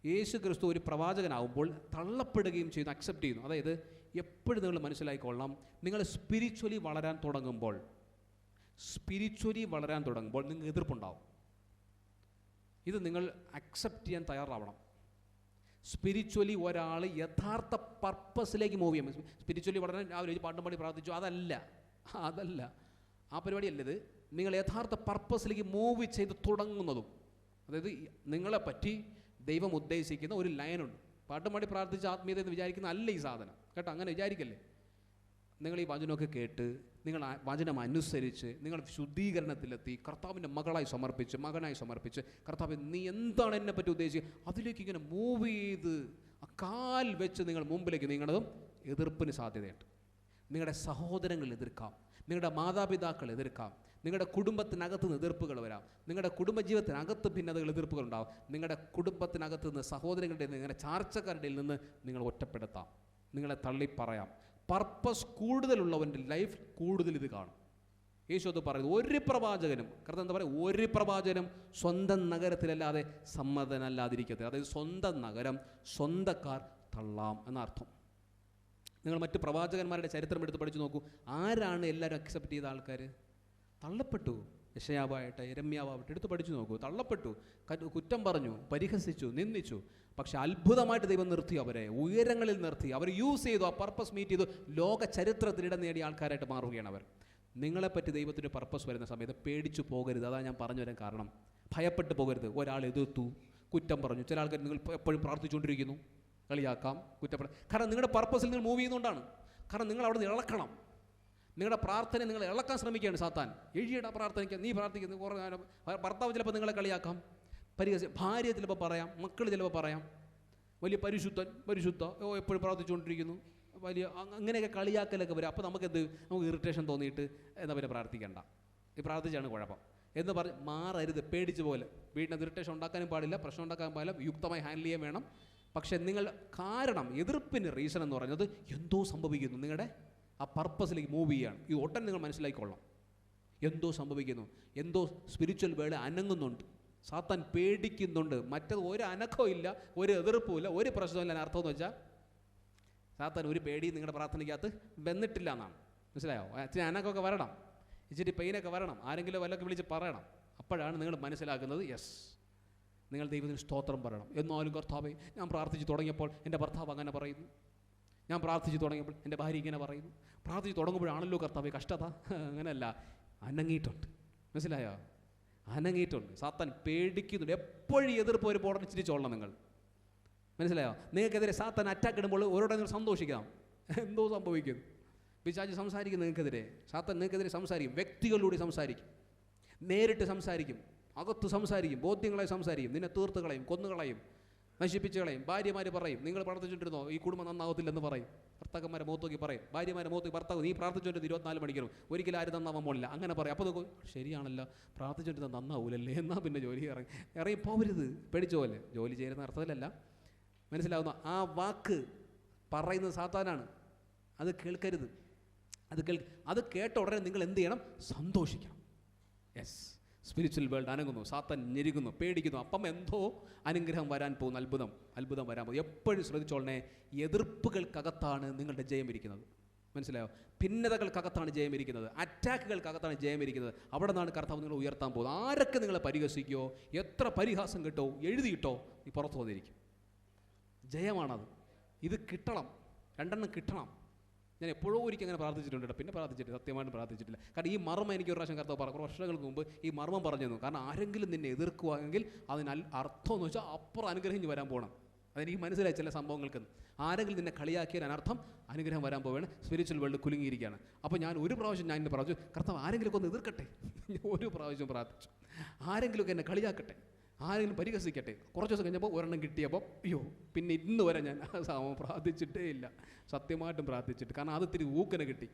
യേശു ക്രിസ്തു ഒരു പ്രവാചകനാകുമ്പോൾ തള്ളപ്പെടുകയും ചെയ്യുന്നു, അക്സെപ്റ്റ് ചെയ്യുന്നു. അതായത് എപ്പോഴും നിങ്ങൾ മനസ്സിലാക്കിക്കൊള്ളാം, നിങ്ങൾ സ്പിരിച്വലി വളരാൻ തുടങ്ങുമ്പോൾ നിങ്ങൾക്ക് എതിർപ്പുണ്ടാവും. ഇത് നിങ്ങൾ അക്സെപ്റ്റ് ചെയ്യാൻ തയ്യാറാവണം. സ്പിരിച്വലി ഒരാൾ യഥാർത്ഥ പർപ്പസിലേക്ക് മൂവ് ചെയ്യും. സ്പിരിച്വലി വളരാൻ രാവിലെ പാട്ടും പാടി പ്രാർത്ഥിച്ചു, അതല്ല ആ പരിപാടിയല്ലത്. നിങ്ങൾ യഥാർത്ഥ പർപ്പസിലേക്ക് മൂവ് ചെയ്ത് തുടങ്ങുന്നതും, അതായത് നിങ്ങളെപ്പറ്റി ദൈവം ഉദ്ദേശിക്കുന്ന ഒരു ലൈനുണ്ട്. പാട്ടും പാടി പ്രാർത്ഥിച്ച ആത്മീയത എന്ന് വിചാരിക്കുന്ന അല്ല ഈ സാധനം കേട്ടോ. അങ്ങനെ വിചാരിക്കല്ലേ. നിങ്ങൾ ഈ വചനമൊക്കെ കേട്ട്, നിങ്ങൾ വചനം അനുസരിച്ച്, നിങ്ങൾ ശുദ്ധീകരണത്തിലെത്തി, കർത്താവിൻ്റെ മകളായി സമർപ്പിച്ച്, മകനായി സമർപ്പിച്ച്, കർത്താവ് നീ എന്താണ് എന്നെ പറ്റി ഉദ്ദേശിക്കുക, അതിലേക്ക് ഇങ്ങനെ മൂവ് ചെയ്ത് കാൽ വെച്ച് നിങ്ങൾ മുമ്പിലേക്ക് നീങ്ങണതും എതിർപ്പിന് സാധ്യതയുണ്ട്. നിങ്ങളുടെ സഹോദരങ്ങൾ എതിർക്കാം, നിങ്ങളുടെ മാതാപിതാക്കൾ എതിർക്കാം, നിങ്ങളുടെ കുടുംബത്തിനകത്ത് നിന്ന് എതിർപ്പുകൾ വരാം, നിങ്ങളുടെ കുടുംബജീവിതത്തിനകത്ത് ഭിന്നതകൾ, എതിർപ്പുകൾ ഉണ്ടാവും. നിങ്ങളുടെ കുടുംബത്തിനകത്ത് നിന്ന്, സഹോദരങ്ങളുടെ നിങ്ങളുടെ ചാർച്ചക്കാരുടെ നിന്ന് നിങ്ങൾ ഒറ്റപ്പെടുത്താം, നിങ്ങളെ തള്ളിപ്പറയാം. പർപ്പസ് കൂടുതലുള്ളവൻ്റെ ലൈഫ് കൂടുതൽ ഇത് കാണും. യേശു അത് പറയുന്നത്, ഒരു പ്രവാചകനും, കർത്താവ് എന്താ പറയുക, ഒരു പ്രവാചകനും സ്വന്തം നഗരത്തിലല്ലാതെ സമ്മതനല്ലാതിരിക്കത്തില്ല. അതായത് സ്വന്തം നഗരം, സ്വന്തക്കാർ തള്ളാം എന്നർത്ഥം. നിങ്ങൾ മറ്റ് പ്രവാചകന്മാരുടെ ചരിത്രം എടുത്ത് പഠിച്ചു നോക്കൂ. ആരാണ് എല്ലാവരും അക്സെപ്റ്റ് ചെയ്ത ആൾക്കാർ? തള്ളപ്പെട്ടു. യെശയ്യാവാകട്ടെ, യിരെമ്യാവാകട്ടെ എടുത്ത് പഠിച്ചു നോക്കൂ. തള്ളപ്പെട്ടു, കുറ്റം പറഞ്ഞു, പരിഹസിച്ചു, നിന്ദിച്ചു. പക്ഷെ അത്ഭുതമായിട്ട് ദൈവം നിർത്തി, അവരെ ഉയരങ്ങളിൽ നിർത്തി, അവർ യൂസ് ചെയ്തു, ആ പർപ്പസ് മീറ്റ് ചെയ്തു, ലോക ചരിത്രത്തിലിടം നേടിയ ആൾക്കാരായിട്ട് മാറുകയാണ് അവർ. നിങ്ങളെപ്പറ്റി ദൈവത്തിൻ്റെ പർപ്പസ് വരുന്ന സമയത്ത് പേടിച്ചു പോകരുത്. അതാണ് ഞാൻ പറഞ്ഞു വരാൻ കാരണം. ഭയപ്പെട്ടു പോകരുത്. ഒരാൾ എതിർത്തു, കുറ്റം പറഞ്ഞു. ചില ആൾക്കാർ നിങ്ങൾ എപ്പോഴും പ്രാർത്ഥിച്ചുകൊണ്ടിരിക്കുന്നു, കളിയാക്കാം, കുറ്റപ്പെടാം. കാരണം നിങ്ങളുടെ പർപ്പസിൽ നിങ്ങൾ മൂവ് ചെയ്യുന്നതുകൊണ്ടാണ്. കാരണം നിങ്ങൾ അവിടെ നിന്ന് ഇളക്കണം. നിങ്ങളുടെ പ്രാർത്ഥന നിങ്ങൾ ഇളക്കാൻ ശ്രമിക്കുകയാണ് സാത്താൻ. എഴുതിയിടാ പ്രാർത്ഥനയ്ക്ക്, നീ പ്രാർത്ഥിക്കുന്നു കുറേ നേരം. ഭർത്താവ് ചിലപ്പോൾ നിങ്ങളെ കളിയാക്കാം, പരിഹസിക്കാം, ഭാര്യ ചിലപ്പോൾ പറയാം, മക്കൾ ചിലപ്പോൾ പറയാം, വലിയ പരിശുദ്ധ എപ്പോഴും പ്രാർത്ഥിച്ചുകൊണ്ടിരിക്കുന്നു, വലിയ അങ്ങനെയൊക്കെ കളിയാക്കലൊക്കെ വരും. അപ്പോൾ നമുക്ക് ഇറിറ്റേഷൻ തോന്നിയിട്ട് എന്നാൽ പിന്നെ പ്രാർത്ഥിക്കേണ്ട, ഈ പ്രാർത്ഥിച്ചാണ് കുഴപ്പം എന്ന് പറഞ്ഞ് മാറരുത്. പേടിച്ച് പോലെ വീടിനകത്ത് ഇറിറ്റേഷൻ ഉണ്ടാക്കാനും പാടില്ല, പ്രശ്നം ഉണ്ടാക്കാൻ പാടില്ല, യുക്തമായി ഹാൻഡിൽ ചെയ്യാൻ വേണം. പക്ഷേ നിങ്ങൾ കാരണം എതിർപ്പിന് റീസൺ എന്ന് പറഞ്ഞത് എന്തോ സംഭവിക്കുന്നു, നിങ്ങളുടെ ആ പർപ്പസിലേക്ക് മൂവ് ചെയ്യുകയാണ്. ഈ ഓട്ടം നിങ്ങൾ മനസ്സിലാക്കിക്കൊള്ളാം. എന്തോ സംഭവിക്കുന്നു, എന്തോ സ്പിരിച്വൽ വേൾഡ് അനങ്ങുന്നുണ്ട്, സാത്താൻ പേടിക്കുന്നുണ്ട്. മറ്റത് ഒരു അനക്കവും ഇല്ല, ഒരു എതിർപ്പും ഇല്ല, ഒരു പ്രശ്നമില്ല. അർത്ഥം എന്ന് വെച്ചാൽ സാത്താൻ ഒരു പേടി നിങ്ങളുടെ പ്രാർത്ഥനയ്ക്കകത്ത് വന്നിട്ടില്ല എന്നാണ്. മനസ്സിലായോ? ഇച്ചിരി അനക്കമൊക്കെ വരണം, ഇച്ചിരി പെയിനൊക്കെ വരണം, ആരെങ്കിലും വല്ലതൊക്കെ വിളിച്ച് പറയണം. അപ്പോഴാണ് നിങ്ങൾ മനസ്സിലാക്കുന്നത് യെസ്, നിങ്ങൾ ദൈവത്തിന് സ്തോത്രം പറയണം. എന്നാലും കർത്താവേ, ഞാൻ പ്രാർത്ഥിച്ച് തുടങ്ങിയപ്പോൾ എൻ്റെ ഭർത്താവ് അങ്ങനെ പറയുന്നു, ഞാൻ പ്രാർത്ഥിച്ച് തുടങ്ങിയപ്പോൾ എൻ്റെ ഭാര്യ ഇങ്ങനെ പറയുന്നു, പ്രാർത്ഥിച്ച് തുടങ്ങുമ്പോഴാണല്ലോ കർത്താവേ കഷ്ടത. അങ്ങനെയല്ല, അനങ്ങിയിട്ടുണ്ട്. മനസ്സിലായോ? അനങ്ങിയിട്ടുണ്ട്. സാത്താൻ പേടിക്കുന്നുണ്ട്. എപ്പോഴും എതിർപ്പ് ഒരു പോടനെ ചിരിച്ചോളണം നിങ്ങൾ. മനസ്സിലായോ? നിങ്ങൾക്കെതിരെ സാത്താൻ അറ്റാക്ക് ഇടുമ്പോൾ ഓരോടെ നിങ്ങൾ സന്തോഷിക്കാം. എന്തോ സംഭവിക്കുന്നു, പിശാച് സംസാരിക്കും നിങ്ങൾക്കെതിരെ, സാത്താൻ നിങ്ങൾക്കെതിരെ സംസാരിക്കും, വ്യക്തികളിലൂടെ സംസാരിക്കും, നേരിട്ട് സംസാരിക്കും, അകത്ത് സംസാരിക്കും, ബോധ്യങ്ങളെ സംസാരിക്കും, നിന്നെ തീർത്ത് കളയും, കൊന്നുകളയും, നശിപ്പിച്ച് കളയും. ഭാര്യമാർ പറയും, നിങ്ങൾ പ്രാർത്ഥിച്ചുകൊണ്ടിരുന്നോ ഈ കുടുംബം നന്നാവത്തില്ലെന്ന് പറയും. ഭർത്താക്കന്മാരെ മുഖത്തോക്കി പറയും, ഭാര്യമാരെ മുഖത്തോക്കി ഭർത്താവ് നീ പ്രാർത്ഥിച്ചുകൊണ്ടിരുന്നത് 24 മണിക്കൂറും ഒരിക്കലും ആരും നന്നാവാൻ പോലില്ല, അങ്ങനെ പറയും. അപ്പോൾ നോക്കും, ശരിയാണല്ലോ, പ്രാർത്ഥിച്ചുകൊണ്ടിരുന്നത് നന്നാവൂലല്ലേ, എന്നാൽ പിന്നെ ജോലി ഇറങ്ങി പോകരുത്. പേടിച്ചോ പോലെ ജോലി ചെയ്യുന്ന അർത്ഥത്തിലല്ല. മനസ്സിലാവുന്ന ആ വാക്ക് പറയുന്നത് സാത്താനാണ്. അത് കേൾക്കരുത്. അത് കേട്ട ഉടനെ നിങ്ങൾ എന്ത് ചെയ്യണം? സന്തോഷിക്കണം. യെസ്, സ്പിരിച്വൽ വേൾഡ് അനങ്ങുന്നു, സാത്താൻ ഞെരുങ്ങുന്നു, പേടിക്കുന്നു. അപ്പം എന്തോ അനുഗ്രഹം വരാൻ പോകുന്നു, അത്ഭുതം വരാൻ പോകുന്നു. എപ്പോഴും ശ്രദ്ധിച്ചോളണേ, എതിർപ്പുകൾക്കകത്താണ് നിങ്ങളുടെ ജയം ഇരിക്കുന്നത്. മനസ്സിലായോ? ഭിന്നതകൾക്കകത്താണ് ജയം ഇരിക്കുന്നത്, അറ്റാക്കുകൾക്കകത്താണ് ജയം ഇരിക്കുന്നത്. അവിടെ നിന്നാണ് കർത്താവ് നിങ്ങൾ ഉയർത്താൻ പോകുന്നത്. ആരൊക്കെ നിങ്ങളെ പരിഹസിക്കുകയോ എത്ര പരിഹാസം കിട്ടോ എഴുതിയിട്ടോ നീ പുറത്തു വന്നിരിക്കും. ജയമാണത്. ഇത് കിട്ടണം, 2 കിട്ടണം. ഞാൻ എപ്പോഴോ ഒരിക്കൽ അങ്ങനെ പ്രാർത്ഥിച്ചിട്ടുണ്ട്, പിന്നെ പ്രാർത്ഥിച്ചിട്ടില്ല, സത്യമായിട്ടും പ്രാർത്ഥിച്ചിട്ടില്ല. കാരണം ഈ മർമ്മം എനിക്ക് ഒരു പ്രാവശ്യം കർത്താവ് കുറച്ച് വർഷങ്ങൾക്ക് മുമ്പ് ഈ മർമ്മം പറഞ്ഞു തന്നു. കാരണം ആരെങ്കിലും നിന്നെ എതിർക്കുകയാണെങ്കിൽ അതിന് അർത്ഥം എന്ന് വെച്ചാൽ അപ്പുറം അനുഗ്രഹം വരാൻ പോകണം. അതെനിക്ക് മനസ്സിലായി ചില സംഭവങ്ങൾക്ക്. ആരെങ്കിലും നിന്നെ കളിയാക്കിയാൽ അനർത്ഥം അനുഗ്രഹം വരാൻ പോവുകയാണ്, സ്പിരിച്വൽ വേൾഡ് കുലുങ്ങിയിരിക്കുകയാണ്. അപ്പോൾ ഞാൻ ഒരു പ്രാവശ്യം ഞാൻ പറഞ്ഞു, കർത്താവ് ആരെങ്കിലുമൊക്കെ ഒന്ന് എതിർക്കട്ടെ. ഒരു പ്രാവശ്യം പ്രാർത്ഥിച്ചു, ആരെങ്കിലുമൊക്കെ എന്നെ കളിയാക്കട്ടെ, ആരെങ്കിലും പരിഹസിക്കട്ടെ. കുറച്ച് ദിവസം കഴിഞ്ഞപ്പോൾ ഒരെണ്ണം കിട്ടിയപ്പോൾ അയ്യോ, പിന്നെ ഇന്ന് വരെ ഞാൻ ആ സാമം പ്രാർത്ഥിച്ചിട്ടേ ഇല്ല, സത്യമായിട്ടും പ്രാർത്ഥിച്ചിട്ട്. കാരണം അത് ഇത്തിരി ഊക്കനെ കിട്ടി.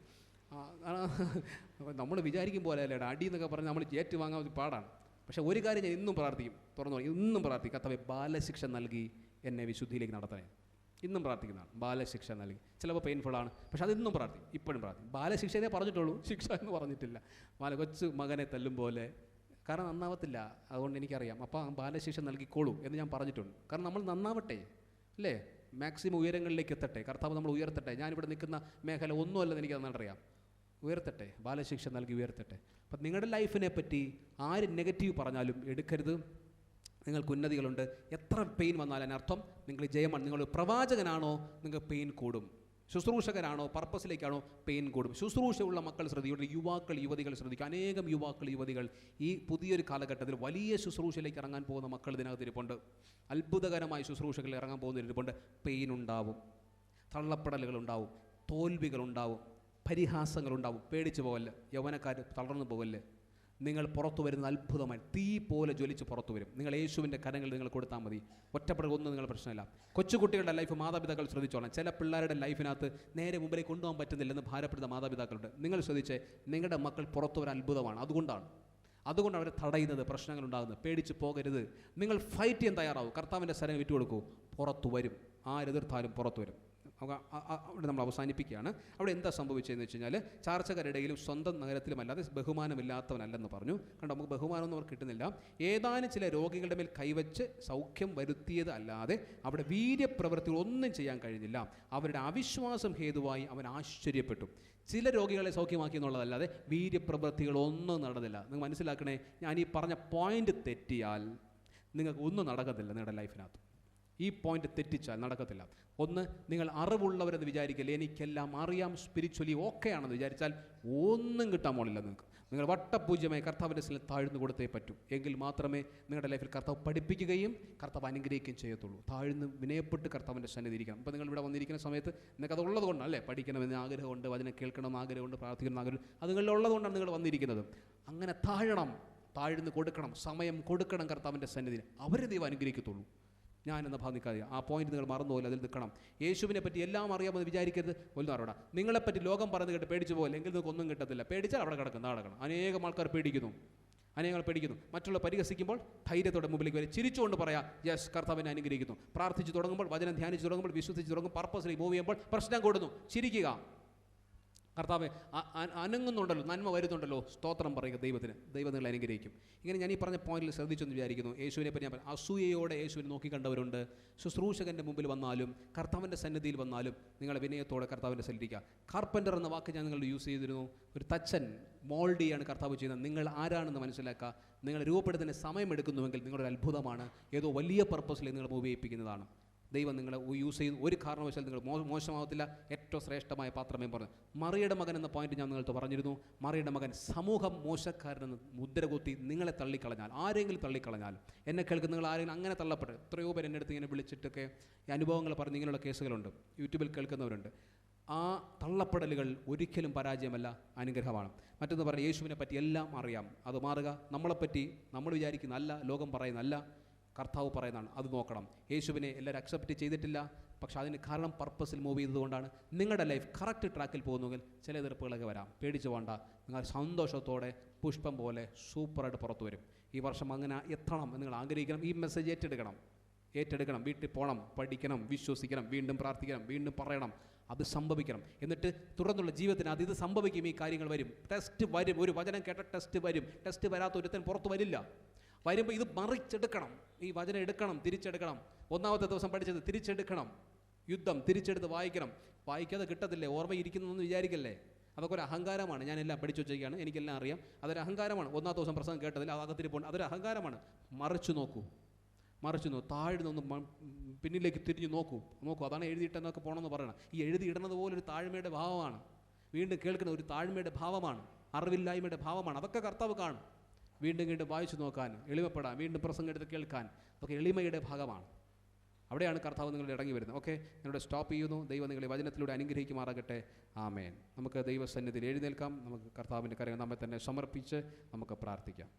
നമ്മൾ വിചാരിക്കും പോലെ അല്ലേടാ, അടി എന്നൊക്കെ പറഞ്ഞ് നമ്മൾ ഏറ്റു വാങ്ങാൻ പാടാണ്. പക്ഷേ ഒരു കാര്യം ഞാൻ ഇന്നും പ്രാർത്ഥിക്കും, തുറന്നു പറയും, ഇന്നും പ്രാർത്ഥിക്കും, കർത്താവേ ബാലശിക്ഷ നൽകി എന്നെ വിശുദ്ധിയിലേക്ക് നടത്തണേ. ഇന്നും പ്രാർത്ഥിക്കുന്നതാണ്, ബാലശിക്ഷ നൽകി. ചിലപ്പോൾ പെയിൻഫുള്ളാണ്, പക്ഷെ അതിന്നും പ്രാർത്ഥിക്കും, ഇപ്പോഴും പ്രാർത്ഥിക്കും. ബാലശിക്ഷയെ പറഞ്ഞിട്ടുള്ളൂ, ശിക്ഷ എന്ന് പറഞ്ഞിട്ടില്ല. കൊച്ചു മകനെ തല്ലും പോലെ, കാരണം നന്നാവത്തില്ല, അതുകൊണ്ട് എനിക്കറിയാം. അപ്പോൾ ബാലശിക്ഷ നൽകിക്കോളൂ എന്ന് ഞാൻ പറഞ്ഞിട്ടുണ്ട്. കാരണം നമ്മൾ നന്നാവട്ടെ അല്ലേ, മാക്സിമം ഉയരങ്ങളിലേക്ക് എത്തട്ടെ, കർത്താവ് നമ്മൾ ഉയർത്തട്ടെ. ഞാനിവിടെ നിൽക്കുന്ന മേഖല ഒന്നുമല്ലെന്ന് എനിക്ക് നന്നായിട്ടറിയാം. ഉയർത്തട്ടെ, ബാലശിക്ഷ നൽകി ഉയർത്തട്ടെ. അപ്പം നിങ്ങളുടെ ലൈഫിനെ പറ്റി ആര് നെഗറ്റീവ് പറഞ്ഞാലും എടുക്കരുത്. നിങ്ങൾക്ക് ഉന്നതികളുണ്ട്. എത്ര പെയിൻ വന്നാലും അതിനർത്ഥം നിങ്ങൾ ജയമാണ്. നിങ്ങൾ പ്രവാചകനാണോ, നിങ്ങൾക്ക് പെയിൻ കൂടും. ശുശ്രൂഷകനാണോ, പർപ്പസിലേക്കാണോ, പെയിൻ കൂടും. ശുശ്രൂഷയുള്ള മക്കൾ ശ്രദ്ധിക്കുക, യുവാക്കൾ യുവതികൾ ശ്രദ്ധിക്കുക. അനേകം യുവാക്കൾ യുവതികൾ ഈ പുതിയൊരു കാലഘട്ടത്തിൽ വലിയ ശുശ്രൂഷയിലേക്ക് ഇറങ്ങാൻ പോകുന്ന മക്കൾ ഇതിനകത്ത് ഇരിപ്പുണ്ട്. അത്ഭുതകരമായ ശുശ്രൂഷകളിൽ ഇറങ്ങാൻ പോകുന്ന ഇരിപ്പുണ്ട്. പെയിൻ ഉണ്ടാവും, തള്ളപ്പെടലുകളുണ്ടാവും, തോൽവികളുണ്ടാവും, പരിഹാസങ്ങളുണ്ടാവും. പേടിച്ച് പോകല്ല്, യൗവനക്കാർ തളർന്നു പോകല്ല്. നിങ്ങൾ പുറത്തു വരുന്ന അത്ഭുതമായി തീ പോലെ ജ്വലിച്ച് പുറത്തു വരും. നിങ്ങൾ യേശുവിൻ്റെ കരങ്ങൾ നിങ്ങൾ കൊടുത്താൽ മതി. ഒറ്റപ്പെടുകൊന്നും നിങ്ങൾ പ്രശ്നമില്ല. കൊച്ചുകുട്ടികളുടെ ലൈഫ് മാതാപിതാക്കൾ ശ്രദ്ധിച്ചോളാം. ചില പിള്ളേരുടെ ലൈഫിനകത്ത് നേരെ മുമ്പിലേക്ക് കൊണ്ടുപോകാൻ പറ്റുന്നില്ലെന്ന് ഭാരപ്പെടുന്ന മാതാപിതാക്കളുണ്ട്. നിങ്ങൾ ശ്രദ്ധിച്ച്, നിങ്ങളുടെ മക്കൾ പുറത്തു വരാൻ അത്ഭുതമാണ്. അതുകൊണ്ട് അവരെ തടയുന്നത്, പ്രശ്നങ്ങൾ ഉണ്ടാകുന്നത്. പേടിച്ച് പോകരുത്. നിങ്ങൾ ഫൈറ്റ് ചെയ്യാൻ തയ്യാറാവും. കർത്താവിൻ്റെ സ്ഥലം വിട്ടുകൊടുക്കൂ, പുറത്തു വരും. ആരെതിർത്താലും പുറത്തു വരും. അവിടെ നമ്മൾ അവസാനിപ്പിക്കുകയാണ്. അവിടെ എന്താ സംഭവിച്ചതെന്ന് വെച്ച് കഴിഞ്ഞാൽ, ചാർച്ചക്കാരുടെയിലും സ്വന്തം നഗരത്തിലും അല്ലാതെ ബഹുമാനമില്ലാത്തവനല്ലെന്ന് പറഞ്ഞു. കണ്ടോ, നമുക്ക് ബഹുമാനമൊന്നും അവർക്ക് കിട്ടുന്നില്ല. ഏതാനും ചില രോഗികളുടെ മേൽ കൈവച്ച് സൗഖ്യം വരുത്തിയത് അല്ലാതെ അവിടെ വീര്യപ്രവൃത്തികൾ ഒന്നും ചെയ്യാൻ കഴിഞ്ഞില്ല. അവരുടെ അവിശ്വാസം ഹേതുവായി അവൻ ആശ്ചര്യപ്പെട്ടു. ചില രോഗികളെ സൗഖ്യമാക്കി എന്നുള്ളതല്ലാതെ വീര്യപ്രവൃത്തികളൊന്നും നടന്നില്ല. നിങ്ങൾ മനസ്സിലാക്കണേ, ഞാൻ ഈ പറഞ്ഞ പോയിന്റ് തെറ്റിയാൽ നിങ്ങൾക്ക് ഒന്നും നടക്കത്തില്ല നിങ്ങളുടെ ലൈഫിനകത്ത്. ഈ പോയിന്റ് തെറ്റിച്ചാൽ നടക്കത്തില്ല. ഒന്ന്, നിങ്ങൾ അറിവുള്ളവരെന്ന് വിചാരിക്കില്ല, എനിക്കെല്ലാം അറിയാം, സ്പിരിച്വലി ഓക്കെ ആണെന്ന് വിചാരിച്ചാൽ ഒന്നും കിട്ടാൻ പോണില്ല. നിങ്ങൾ വട്ടപൂജ്യമായി കർത്താവിൻ്റെ സ്ഥലത്ത് താഴ്ന്നു കൊടുത്തേ പറ്റൂ. എങ്കിൽ മാത്രമേ നിങ്ങളുടെ ലൈഫിൽ കർത്താവ് പഠിപ്പിക്കുകയും കർത്താവ് അനുഗ്രഹിക്കുകയും ചെയ്യത്തുള്ളൂ. താഴ്ന്ന് വിനയപ്പെട്ട് കർത്താവിൻ്റെ സന്നിധി ഇരിക്കണം. ഇപ്പോൾ നിങ്ങൾ ഇവിടെ വന്നിരിക്കുന്ന സമയത്ത് നിങ്ങൾക്ക് അത് ഉള്ളത് കൊണ്ടാണ്, അല്ലേ? പഠിക്കണമെന്ന് ആഗ്രഹമുണ്ട്, വചനം കേൾക്കണമെന്ന് ആഗ്രഹമുണ്ട്, പ്രാർത്ഥിക്കണമെന്ന് ആഗ്രഹം, അത് നിങ്ങളുള്ളത് കൊണ്ടാണ് നിങ്ങൾ വന്നിരിക്കുന്നത്. അങ്ങനെ താഴ്ന്ന് കൊടുക്കണം, സമയം കൊടുക്കണം കർത്താവിൻ്റെ സന്നിധിയിൽ. അവരെ ദൈവം അനുഗ്രഹിക്കത്തുള്ളൂ. ഞാൻ എന്ന ഭാവം നിൽക്കാതെ ആ പോയിന്റ് നിങ്ങൾ മറന്നുപോലെ അതിൽ നിൽക്കണം. യേശുവിനെ പറ്റി എല്ലാം അറിയാമെന്ന് വിചാരിക്കരുത്. ഒന്നും അറിയണം. നിങ്ങളെപ്പറ്റി ലോകം പറഞ്ഞു കേട്ട് പേടിച്ചു പോലെ, എങ്കിൽ നിങ്ങൾക്ക് ഒന്നും കിട്ടത്തില്ല. പേടിച്ചാൽ അവിടെ കിടക്കണം. അനേകം ആൾക്കാർ പേടിക്കുന്നു. മറ്റുള്ള പരിഹസിക്കുമ്പോൾ ധൈര്യത്തോടെ മുമ്പിലേക്ക് വരെ ചിരിച്ചുകൊണ്ട് പറയാം, യെസ്, കർത്താവിനെ അനുഗ്രഹിക്കുന്നു. പ്രാർത്ഥിച്ചു തുടങ്ങുമ്പോൾ, വചനം ധ്യാനിച്ചു തുടങ്ങുമ്പോൾ, വിശ്വസിച്ച് തുടങ്ങും, പർപ്പസിലേക്ക് മൂവ് ചെയ്യുമ്പോൾ പ്രശ്നം കൊടുന്നു, ചിരിക്കുക. കർത്താവെ അനങ്ങുന്നുണ്ടല്ലോ, നന്മ വരുന്നുണ്ടല്ലോ, സ്തോത്രം പറയുക ദൈവത്തിന്. ദൈവം നിങ്ങളെ അനുഗ്രഹിക്കും. ഇങ്ങനെ ഞാൻ ഈ പറഞ്ഞ പോയിന്റിൽ ശ്രദ്ധിച്ചെന്ന് വിചാരിക്കുന്നു. യേശുവിനെ പറ്റി ഞാൻ അസൂയയോടെ യേശുവിനെ നോക്കിക്കണ്ടവരുണ്ട്. ശുശ്രൂഷകൻ്റെ മുമ്പിൽ വന്നാലും കർത്താവിൻ്റെ സന്നിധിയിൽ വന്നാലും നിങ്ങളെ വിനയത്തോടെ കർത്താവിൻ്റെ സന്നിധിക്കുക. കാർപ്പൻ്റർ എന്ന വാക്ക് ഞാൻ നിങ്ങൾ യൂസ് ചെയ്തിരുന്നു. ഒരു തച്ചൻ, മോൾഡ് ചെയ്യാണ് കർത്താവ് ചെയ്യുന്നത്. നിങ്ങൾ ആരാണെന്ന് മനസ്സിലാക്കുക. നിങ്ങൾ രൂപപ്പെടുന്നതിന് സമയമെടുക്കുന്നുവെങ്കിൽ നിങ്ങളൊരു അത്ഭുതമാണ്. ഏതോ വലിയ പർപ്പസിലേക്ക് നിങ്ങൾ മൂവ് ചെയ്യിപ്പിക്കുന്നതാണ്. ദൈവം നിങ്ങളെ യൂസ് ചെയ്ത് ഒരു കാരണവശാൽ നിങ്ങൾ മോശമാവത്തില്ല. ഏറ്റവും ശ്രേഷ്ഠമായ പാത്രമേ പറഞ്ഞു. മറിയുടെ മകൻ എന്ന പോയിന്റ് ഞാൻ നിങ്ങൾക്ക് പറഞ്ഞിരുന്നു. മറിയുടെ മകൻ സമൂഹം മോശക്കാരനെന്ന് മുദ്രകുത്തി നിങ്ങളെ തള്ളിക്കളഞ്ഞാൽ, ആരെങ്കിലും തള്ളിക്കളഞ്ഞാൽ, എന്നെ കേൾക്കുന്ന നിങ്ങൾ ആരെങ്കിലും അങ്ങനെ തള്ളപ്പെട്ട്, എത്രയോ പേര് എൻ്റെ അടുത്ത് ഇങ്ങനെ വിളിച്ചിട്ടൊക്കെ ഈ അനുഭവങ്ങൾ പറഞ്ഞ് ഇങ്ങനെയുള്ള കേസുകളുണ്ട്, യൂട്യൂബിൽ കേൾക്കുന്നവരുണ്ട്. ആ തള്ളപ്പെടലുകൾ ഒരിക്കലും പരാജയമല്ല, അനുഗ്രഹമാണ്. മറ്റൊന്ന് പറഞ്ഞാൽ, യേശുവിനെ പറ്റി എല്ലാം അറിയാം, അത് മാറുക. നമ്മളെപ്പറ്റി നമ്മൾ വിചാരിക്കുന്നതല്ല, ലോകം പറയുന്നതല്ല, കർത്താവ് പറയുന്നതാണ്, അത് നോക്കണം. യേശുവിനെ എല്ലാവരും അക്സെപ്റ്റ് ചെയ്തിട്ടില്ല, പക്ഷെ അതിന് കാരണം പർപ്പസിൽ മൂവ് ചെയ്തതുകൊണ്ടാണ്. നിങ്ങളുടെ ലൈഫ് കറക്റ്റ് ട്രാക്കിൽ പോകുന്നെങ്കിൽ ചില എതിർപ്പുകളൊക്കെ വരാം, പേടിച്ചു വേണ്ട. നിങ്ങൾ സന്തോഷത്തോടെ പുഷ്പം പോലെ സൂപ്പറായിട്ട് പുറത്തു വരും. ഈ വർഷം അങ്ങനെ എത്തണം എന്ന് നിങ്ങൾ ആഗ്രഹിക്കണം. ഈ മെസ്സേജ് ഏറ്റെടുക്കണം. വീട്ടിൽ പോകണം, പഠിക്കണം, വിശ്വസിക്കണം, വീണ്ടും പ്രാർത്ഥിക്കണം, വീണ്ടും പറയണം. അത് സംഭവിക്കണം. എന്നിട്ട് തുടർന്നുള്ള ജീവിതത്തിന് ഇത് സംഭവിക്കും. ഈ കാര്യങ്ങൾ വരും, ടെസ്റ്റ് വരും. ഒരു വചനം കേട്ട ടെസ്റ്റ് വരും. ടെസ്റ്റ് വരാത്ത ഒരുത്തൻ പുറത്ത് വരില്ല. വരുമ്പോൾ ഇത് മറിച്ചെടുക്കണം. ഈ വചനം എടുക്കണം, തിരിച്ചെടുക്കണം. ഒന്നാമത്തെ ദിവസം പഠിച്ചത് തിരിച്ചെടുക്കണം. യുദ്ധം തിരിച്ചെടുത്ത് വായിക്കണം. വായിക്കാതെ കിട്ടത്തില്ലേ, ഓർമ്മയിരിക്കുന്നതെന്ന് വിചാരിക്കല്ലേ. അതൊക്കെ ഒരു അഹങ്കാരമാണ്. ഞാനെല്ലാം പഠിച്ചു വെച്ചേക്കാണ്, എനിക്കെല്ലാം അറിയാം. അതൊരു അഹങ്കാരമാണ്. ഒന്നാമത്തെ ദിവസം പ്രസംഗം കേട്ടതിൽ അകത്തിന് പോകണം, അതൊരു അഹങ്കാരമാണ്. മറിച്ചു നോക്കൂ. താഴ്ന്നൊന്ന് പിന്നിലേക്ക് തിരിഞ്ഞു നോക്കൂ. അതാണ് എഴുതിയിട്ടെന്നൊക്കെ പോകണമെന്ന് പറയണം. ഈ എഴുതിയിടുന്നത് പോലൊരു താഴ്മയുടെ ഭാവമാണ്. വീണ്ടും കേൾക്കുന്ന ഒരു താഴ്മയുടെ ഭാവമാണ്, അറിവില്ലായ്മയുടെ ഭാവമാണ്. അതൊക്കെ കർത്താവ് കാണും. വീണ്ടും വായിച്ചു നോക്കാൻ, എളിമപ്പെടാൻ, വീണ്ടും പ്രസംഗം എടുത്ത് കേൾക്കാൻ, അതൊക്കെ എളിമയുടെ ഭാഗമാണ്. അവിടെയാണ് കർത്താവ് നിങ്ങളുടെ ഇറങ്ങി വരുന്നത്. ഓക്കെ, ഞാനിവിടെ സ്റ്റോപ്പ് ചെയ്യുന്നു. ദൈവം നിങ്ങളെ വചനത്തിലൂടെ അനുഗ്രഹിക്കുമാറാകട്ടെ. ആമേൻ. നമുക്ക് ദൈവസന്നിധിയിൽ എഴുന്നേൽക്കാം. നമുക്ക് കർത്താവിൻ്റെ കാര്യങ്ങൾ നമ്മെ തന്നെ സമർപ്പിച്ച് നമുക്ക് പ്രാർത്ഥിക്കാം.